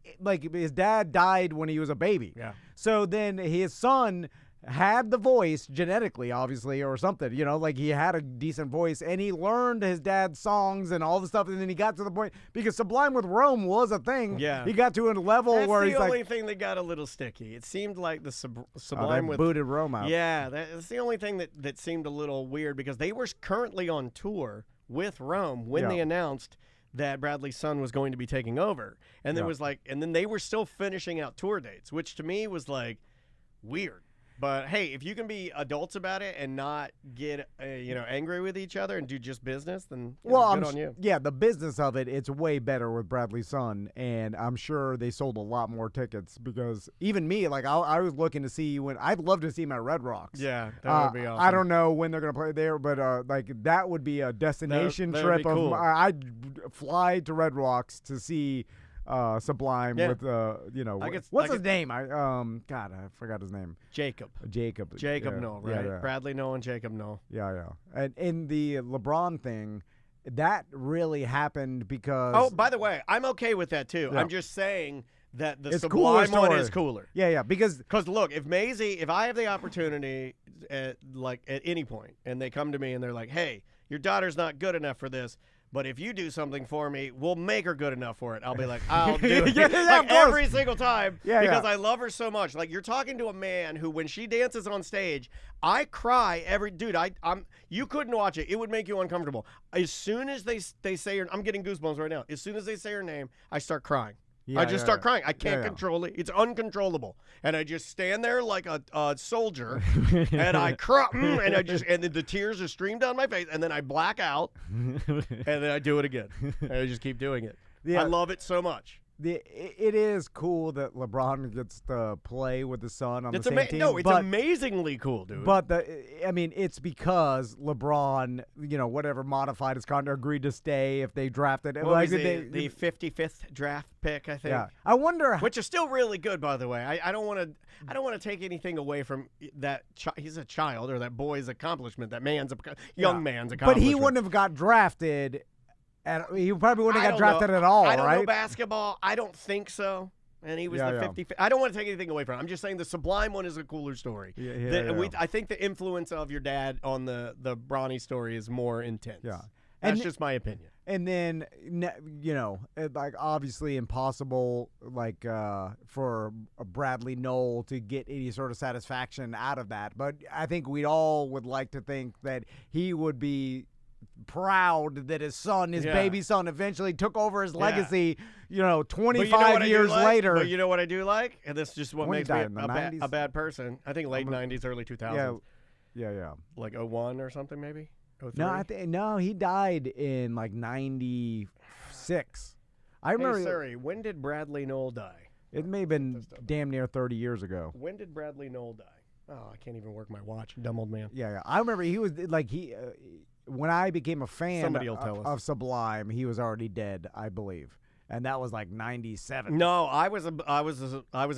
his dad died when he was a baby. Yeah. So then his son had the voice genetically, obviously, or something, he had a decent voice, and he learned his dad's songs and all the stuff, and then he got to the point, because Sublime with Rome was a thing. Yeah. He got to a level That's where the he's only thing that got a little sticky. It seemed like the Sublime they with booted Rome out. Yeah, that's the only thing that seemed a little weird because they were currently on tour with Rome when they announced that Bradley's son was going to be taking over. And there was and then they were still finishing out tour dates, which to me was like weird. But hey, if you can be adults about it and not get angry with each other and do just business, then good on you. Yeah, the business of it's way better with Bradley's son, and I'm sure they sold a lot more tickets because even me, I was looking to see when I'd love to see him at Red Rocks. Yeah, that would be awesome. I don't know when they're gonna play there, but that would be a destination That would trip be cool. I'd fly to Red Rocks to see Sublime with what's his name? God, I forgot his name. Jacob Noel, right? Yeah. Bradley Noel and Jacob Noel. Yeah. And in the LeBron thing, that really happened because. Oh, by the way, I'm okay with that too. Yeah. I'm just saying that the It's Sublime cooler one story. is cooler. Yeah, because look, if I have the opportunity at any point, and they come to me and they're like, "Hey, your daughter's not good enough for this." But if you do something for me, we'll make her good enough for it. I'll be like, I'll do it. Yeah, of course. Every single time because Yeah. I love her so much. Like, you're talking to a man who, when she dances on stage, I cry you couldn't watch it. It would make you uncomfortable. As soon as they say her, I'm getting goosebumps right now. As soon as they say her name, I start crying. I just start crying. I can't control it. It's uncontrollable. And I just stand there like a soldier, and I cry, and then the tears are streamed down my face, and then I black out, and then I do it again. And I just keep doing it. Yeah. I love it so much. It is cool that LeBron gets to play with his son on the same team. No, it's amazingly cool, dude. But it's because LeBron, whatever modified his contract, agreed to stay if they drafted What was the 55th draft pick, I think. Yeah, I wonder. Which is still really good, by the way. I don't want to take anything away from that. He's a child, or that boy's accomplishment, that man's young man's accomplishment. But he wouldn't have got drafted. He probably wouldn't have got drafted at all, I don't right? know basketball. I don't think so. And he was the 55th. I don't want to take anything away from him. I'm just saying the Sublime one is a cooler story. I think the influence of your dad on the Bronny story is more intense. Yeah. That's just my opinion. And then, obviously impossible, for Bradley Noel to get any sort of satisfaction out of that. But I think we all would like to think that he would be proud that his baby son, eventually took over his legacy, 25 years later. But you know what I do like? And this is just what makes me a bad person. I think late 90s, early 2000s. Yeah. Like 01 or something, maybe? 03? No, he died in 96. I remember. Hey, Siri, when did Bradley Noel die? It may have been damn near 30 years ago. When did Bradley Noel die? Oh, I can't even work my watch. Dumb old man. Yeah. I remember he was when I became a fan Somebody will tell us. of Sublime, he was already dead, I believe. And that was 97. No, I was in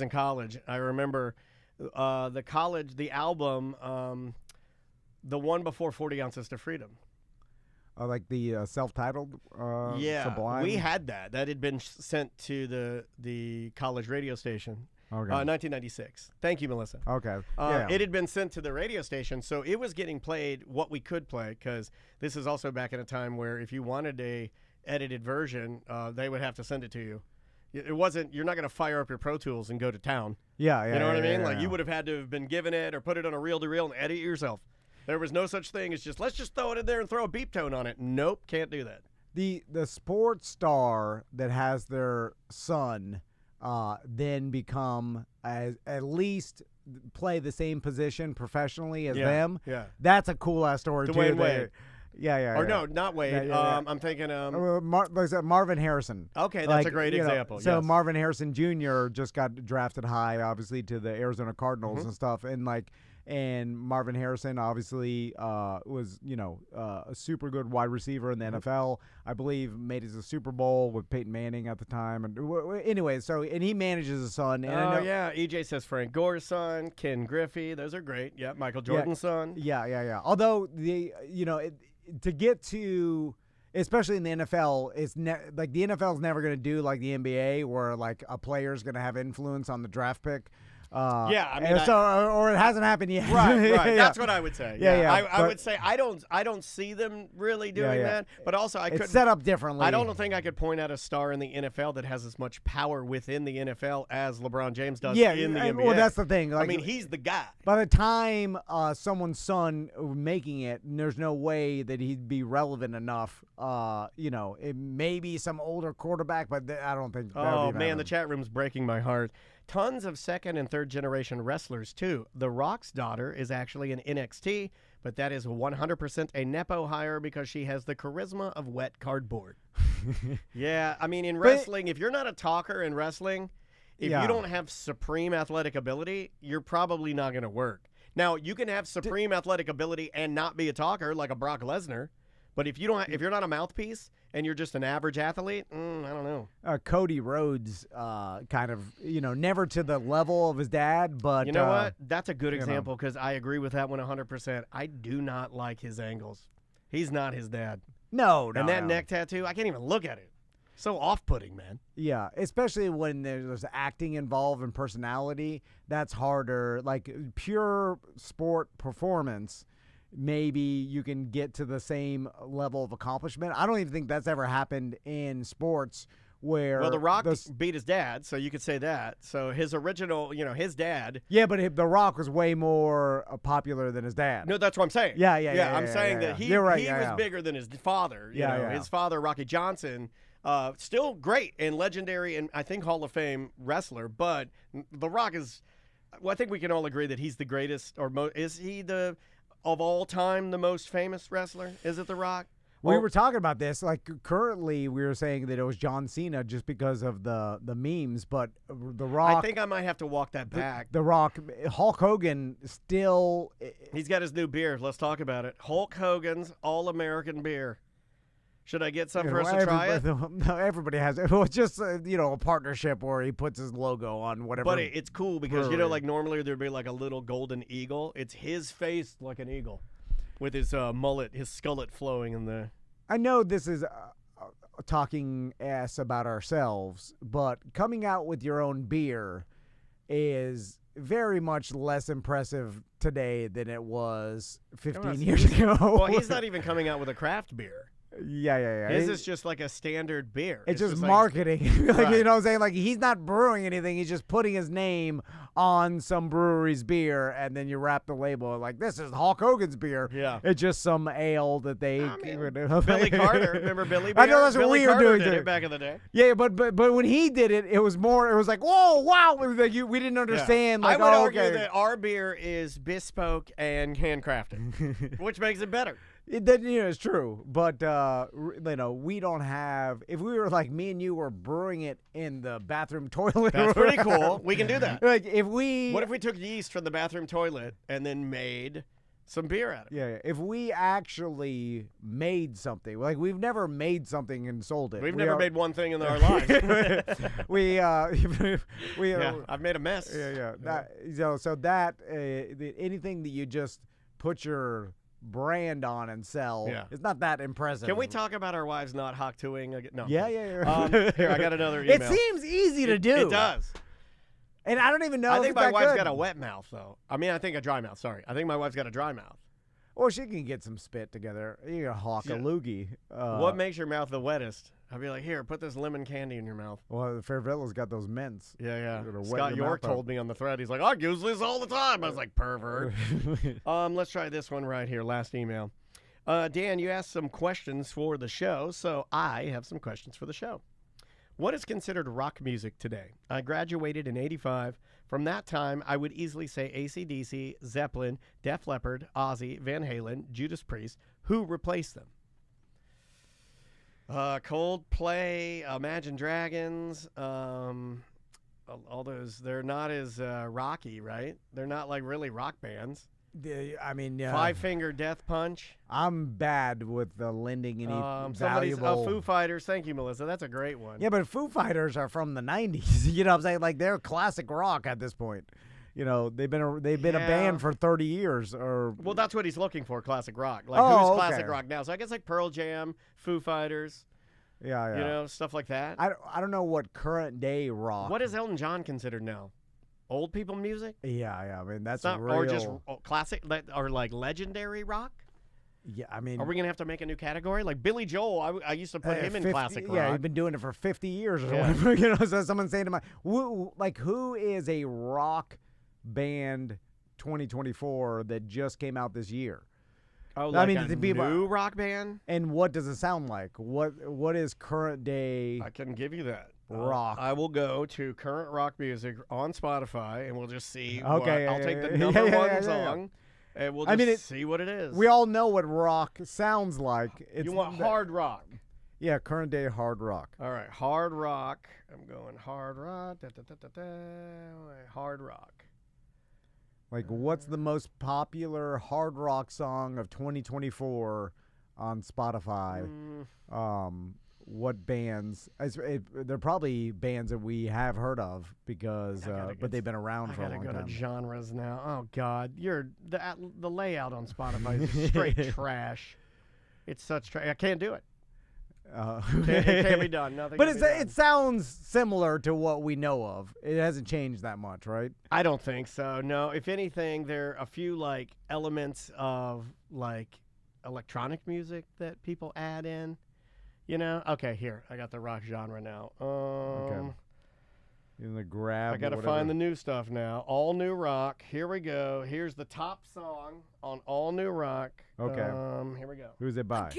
college. I remember the album, the one before 40 Ounces to Freedom. like the self-titled Yeah, Sublime. we had that. That had been sent to the college radio station. Okay. 1996. Thank you, Melissa. Okay. It had been sent to the radio station, so it was getting played what we could play, because this is also back in a time where if you wanted a edited version, they would have to send it to you. It wasn't. You're not going to fire up your Pro Tools and go to town. Yeah. You know what I mean? Yeah, Like you would have had to have been given it or put it on a reel-to-reel and edit it yourself. There was no such thing as just let's just throw it in there and throw a beep tone on it. Nope, can't do that. The sports star that has their son then become at least play the same position professionally as them. Yeah. That's a cool ass story Dwayne too. Wade. Yeah. Or no, not Wade. Yeah. I'm thinking. Like Marvin Harrison. Okay, that's a great you know, example. So yes. Marvin Harrison Jr. just got drafted high, obviously, to the Arizona Cardinals Mm-hmm. and stuff, and Marvin Harrison obviously was a super good wide receiver in the Mm-hmm. NFL. I believe made it to the Super Bowl with Peyton Manning at the time. And anyway, and he manages his son. And I know, yeah. EJ says Frank Gore's son, Ken Griffey. Those are great. Yeah, Michael Jordan's son. Yeah. Although to get to, especially in the NFL, like the NFL is never going to do like the NBA, where like a player is going to have influence on the draft pick. Yeah, I mean, or it hasn't happened yet. Right. Yeah. That's what I would say. Yeah. I would say I don't see them really doing that. But also, I It's couldn't. set up differently. I don't think I could point out a star in the NFL that has as much power within the NFL as LeBron James does in the NBA. Well, that's the thing. Like, I mean, he's the guy. By the time someone's son making it, there's no way that he'd be relevant enough. It may be some older quarterback, but I don't think. Oh man, the chat room's breaking my heart. Tons of second and third generation wrestlers too. The Rock's daughter is actually an NXT, but that is 100% a nepo hire because she has the charisma of wet cardboard. Yeah, I mean, in wrestling, if you're not a talker in wrestling, if you don't have supreme athletic ability, you're probably not going to work. Now, you can have supreme athletic ability and not be a talker like a Brock Lesnar, but if you're not a mouthpiece and you're just an average athlete, I don't know. Cody Rhodes, kind of, never to the level of his dad, but you know what? That's a good example because I agree with that one 100%. I do not like his angles. He's not his dad. No. And that neck tattoo, I can't even look at it. So off-putting, man. Yeah, especially when there's acting involved and personality. That's harder. Like pure sport performance, maybe you can get to the same level of accomplishment. I don't even think that's ever happened in sports where... Well, The Rock beat his dad, so you could say that. So his original, his dad... Yeah, but The Rock was way more popular than his dad. No, that's what I'm saying. Yeah. I'm saying that he was bigger than his father. His father, Rocky Johnson, still great and legendary and I think Hall of Fame wrestler, but The Rock is... Well, I think we can all agree that he's the greatest, or is he of all time the most famous wrestler? Is it The Rock? We were talking about this. Like currently, we were saying that it was John Cena just because of the memes, but The Rock. I think I might have to walk that back. The Rock, Hulk Hogan, still. He's got his new beer. Let's talk about it. Hulk Hogan's All-American beer. Should I get some for us to try it? No, everybody has it. It's just a partnership where he puts his logo on whatever. But it's cool because brewery. like normally there'd be like a little golden eagle. It's his face like an eagle, with his mullet, his skullet flowing in there. I know this is talking ass about ourselves, but coming out with your own beer is very much less impressive today than it was 15 years ago. Well, he's not even coming out with a craft beer. Yeah. His is just like a standard beer. It's just marketing. Right. You know what I'm saying? Like, he's not brewing anything. He's just putting his name on some brewery's beer, and then you wrap the label like, this is Hulk Hogan's beer. Yeah. It's just some ale that they... Billy Carter. Remember Billy Beer? I know, that's what Billy we were Carter doing. did it back in the day. Yeah, but when he did it, it was like, whoa, wow. It was like we didn't understand. Yeah. Like, I would argue okay. that our beer is bespoke and handcrafted, which makes it better. It's true, but we don't have. If we were like me and you were brewing it in the bathroom toilet, That's pretty cool. We can do that. Like what if we took yeast from the bathroom toilet and then made some beer out of it? Yeah. If we actually made something, like we've never made something and sold it. We've never made one thing in our lives. I've made a mess. Yeah. So anything that you just put your brand on and sell. Yeah. It's not that impressive. Can we talk about our wives not hawk-toing again? No. Yeah, yeah. Here, I got another email. It seems easy to do. It does. And I don't even know I if think it's my that wife's good. got a wet mouth, though. I mean, I think a dry mouth. Sorry. I think my wife's got a dry mouth. Or she can get some spit together. You can hawk a loogie. What makes your mouth the wettest? I'd be like, here, put this lemon candy in your mouth. Well, Fairvilla's got those mints. Yeah. You're gonna wet Scott your York mouth up. told me on the thread. He's like, I use this all the time. I was like, pervert. Let's try this one right here. Last email. Dan, you asked some questions for the show, so I have some questions for the show. What is considered rock music today? I graduated in '85. From that time, I would easily say AC/DC, Zeppelin, Def Leppard, Ozzy, Van Halen, Judas Priest. Who replaced them? Coldplay, Imagine Dragons, all those. They're not as rocky, right? They're not like really rock bands. I mean, Five Finger Death Punch. I'm bad with the lending any valuable. Foo Fighters. Thank you, Melissa. That's a great one. Yeah, but Foo Fighters are from the '90s. You know what I'm saying? Like they're classic rock at this point. You know, they've been a band for 30 years. Well, that's what he's looking for, classic rock. Like who's classic rock now? So I guess like Pearl Jam, Foo Fighters. Yeah. You know, stuff like that. I don't know what current day rock. What is Elton John considered now? Old people music? Yeah. I mean, that's not, real. or just classic, or like legendary rock. Yeah, I mean, are we gonna have to make a new category? Like Billy Joel, I used to put him in 50, classic rock. Yeah, he's been doing it for 50 years or whatever. You know, so someone's saying to my, who is a rock band 2024 that just came out this year? Oh, like I mean, a new rock band? And what does it sound like? What is current day? I can give you that. Rock. I will go to current rock music on Spotify, and we'll just see. Okay, I'll take the number one song, and we'll just see what it is. We all know what rock sounds like. You want hard rock? Yeah, current day hard rock. All right, hard rock. I'm going hard rock. Hard rock. Like, what's the most popular hard rock song of 2024 on Spotify? What bands? They're probably bands that we have heard of because, but they've been around for a long time. I gotta go to genres now. Oh God, the layout on Spotify is straight trash. It's such trash. I can't do it. It can't be done. Nothing. But it sounds similar to what we know of. It hasn't changed that much, right? I don't think so. No. If anything, there are a few like elements of like electronic music that people add in. You know? Okay, here. I got the rock genre now. Okay. In the grab. I got to find the new stuff now. All new rock. Here we go. Here's the top song on all new rock. Okay. Here we go. Who's it by?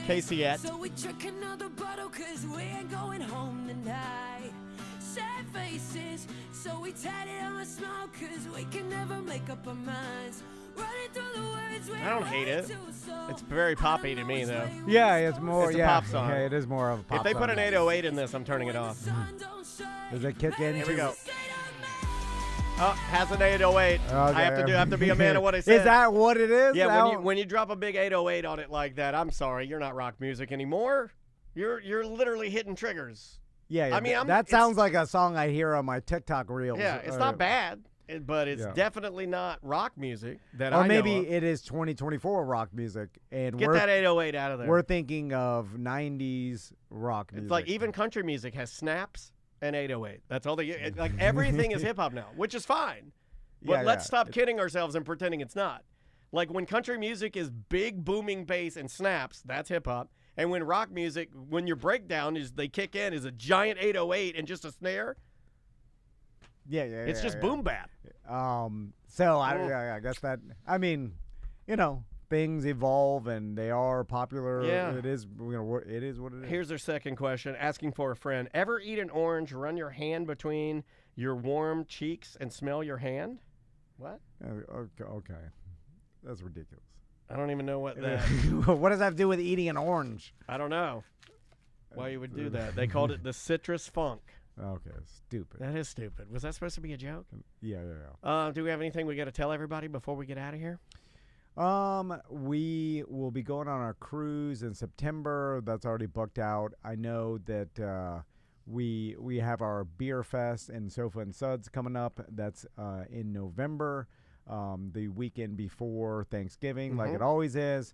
Casey Yet. So we drink another bottle cause we ain't going home tonight. Sad faces, so we tied it on a smoke cause we can never make up our minds. I don't hate it. It's very poppy to me, though. Yeah, it's more. It's a pop song. Yeah, it is more of a pop If they song. put an 808 in this, I'm turning it off. Does it kick in? Here we go. Oh, has an 808. Okay. I have to be a man of what I said. Is that what it is? Yeah, when you drop a big 808 on it like that, I'm sorry, you're not rock music anymore. You're literally hitting triggers. Yeah, I mean, that sounds like a song I hear on my TikTok reels. Yeah, it's not bad. But it's definitely not rock music that I know Or maybe of. it is 2024 rock music. And Get that 808 out of there. We're thinking of 90s rock music. It's like even country music has snaps and 808. That's all like everything is hip hop now, which is fine. But let's stop kidding ourselves and pretending it's not. Like when country music is big booming bass and snaps, that's hip hop. And when rock music, when your breakdown they kick in is a giant 808 and just a snare. Yeah. It's just boom bap. So I guess that. I mean, things evolve and they are popular. Yeah. It is. It is what it is. Here's their second question. Asking for a friend. Ever eat an orange? Run your hand between your warm cheeks and smell your hand. What? Okay. That's ridiculous. I don't even know what that. What does that have to do with eating an orange? I don't know why you would do that. They called it the citrus funk. Okay, stupid. That is stupid. Was that supposed to be a joke? Yeah. Do we have anything we got to tell everybody before we get out of here? We will be going on our cruise in September. That's already booked out. I know that we have our beer fest and Sofa and Suds coming up. That's in November. the weekend before Thanksgiving, like it always is.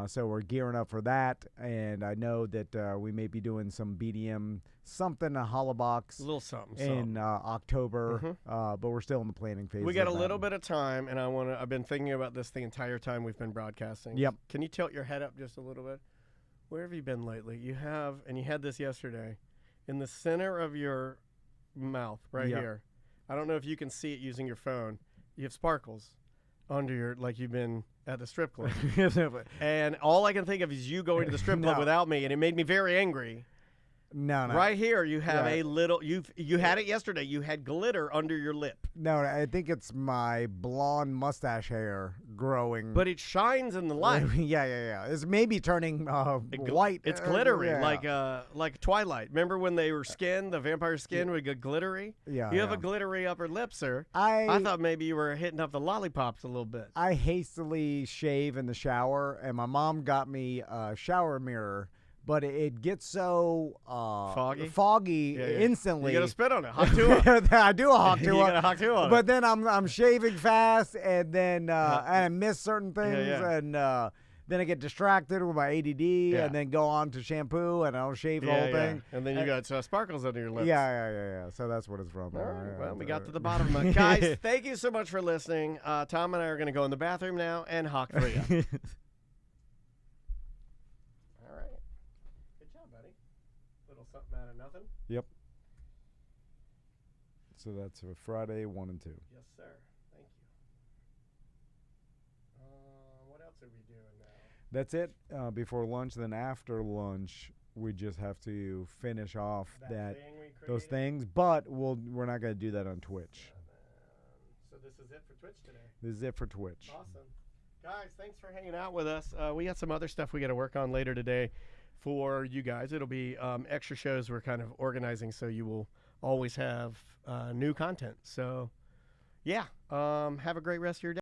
So we're gearing up for that, and I know that we may be doing some BDM, something, a hollow box, A little something. in October, but we're still in the planning phase. We got a of that. little bit of time, and I've been thinking about this the entire time we've been broadcasting. Yep. Can you tilt your head up just a little bit? Where have you been lately? You have, and you had this yesterday, in the center of your mouth, right here. I don't know if you can see it using your phone. You have sparkles under your, like you've been at the strip club. And all I can think of is you going to the strip club without me, and it made me very angry. No. Right here, you have a little. You had it yesterday. You had glitter under your lip. No, I think it's my blonde mustache hair growing. But it shines in the light. yeah. It's maybe turning white. It's glittery, like Twilight. Remember when they were skinned? The vampire skin would get glittery. Yeah. You have a glittery upper lip, sir. I thought maybe you were hitting up the lollipops a little bit. I hastily shave in the shower, and my mom got me a shower mirror. But it gets so foggy instantly. You got to spit on it. Hawk to I do a hawk to You got to hawk to on But it. then I'm shaving fast, and then and I miss certain things, and then I get distracted with my ADD, and then go on to shampoo, and I don't shave the whole thing. And then you got sparkles under your lips. Yeah. So that's what it's from. All right. Well, we got to the bottom of it. Guys, thank you so much for listening. Tom and I are going to go in the bathroom now and hawk for you. Something out of nothing. Yep. So that's for Friday 1 and 2. Yes, sir. Thank you. What else are we doing now? That's it. Before lunch, then after lunch, we just have to finish off those things. But we're not going to do that on Twitch. So this is it for Twitch today. This is it for Twitch. Awesome, guys. Thanks for hanging out with us. We got some other stuff we got to work on later today. For you guys, it'll be extra shows we're kind of organizing, so you will always have new content. So, yeah, have a great rest of your day.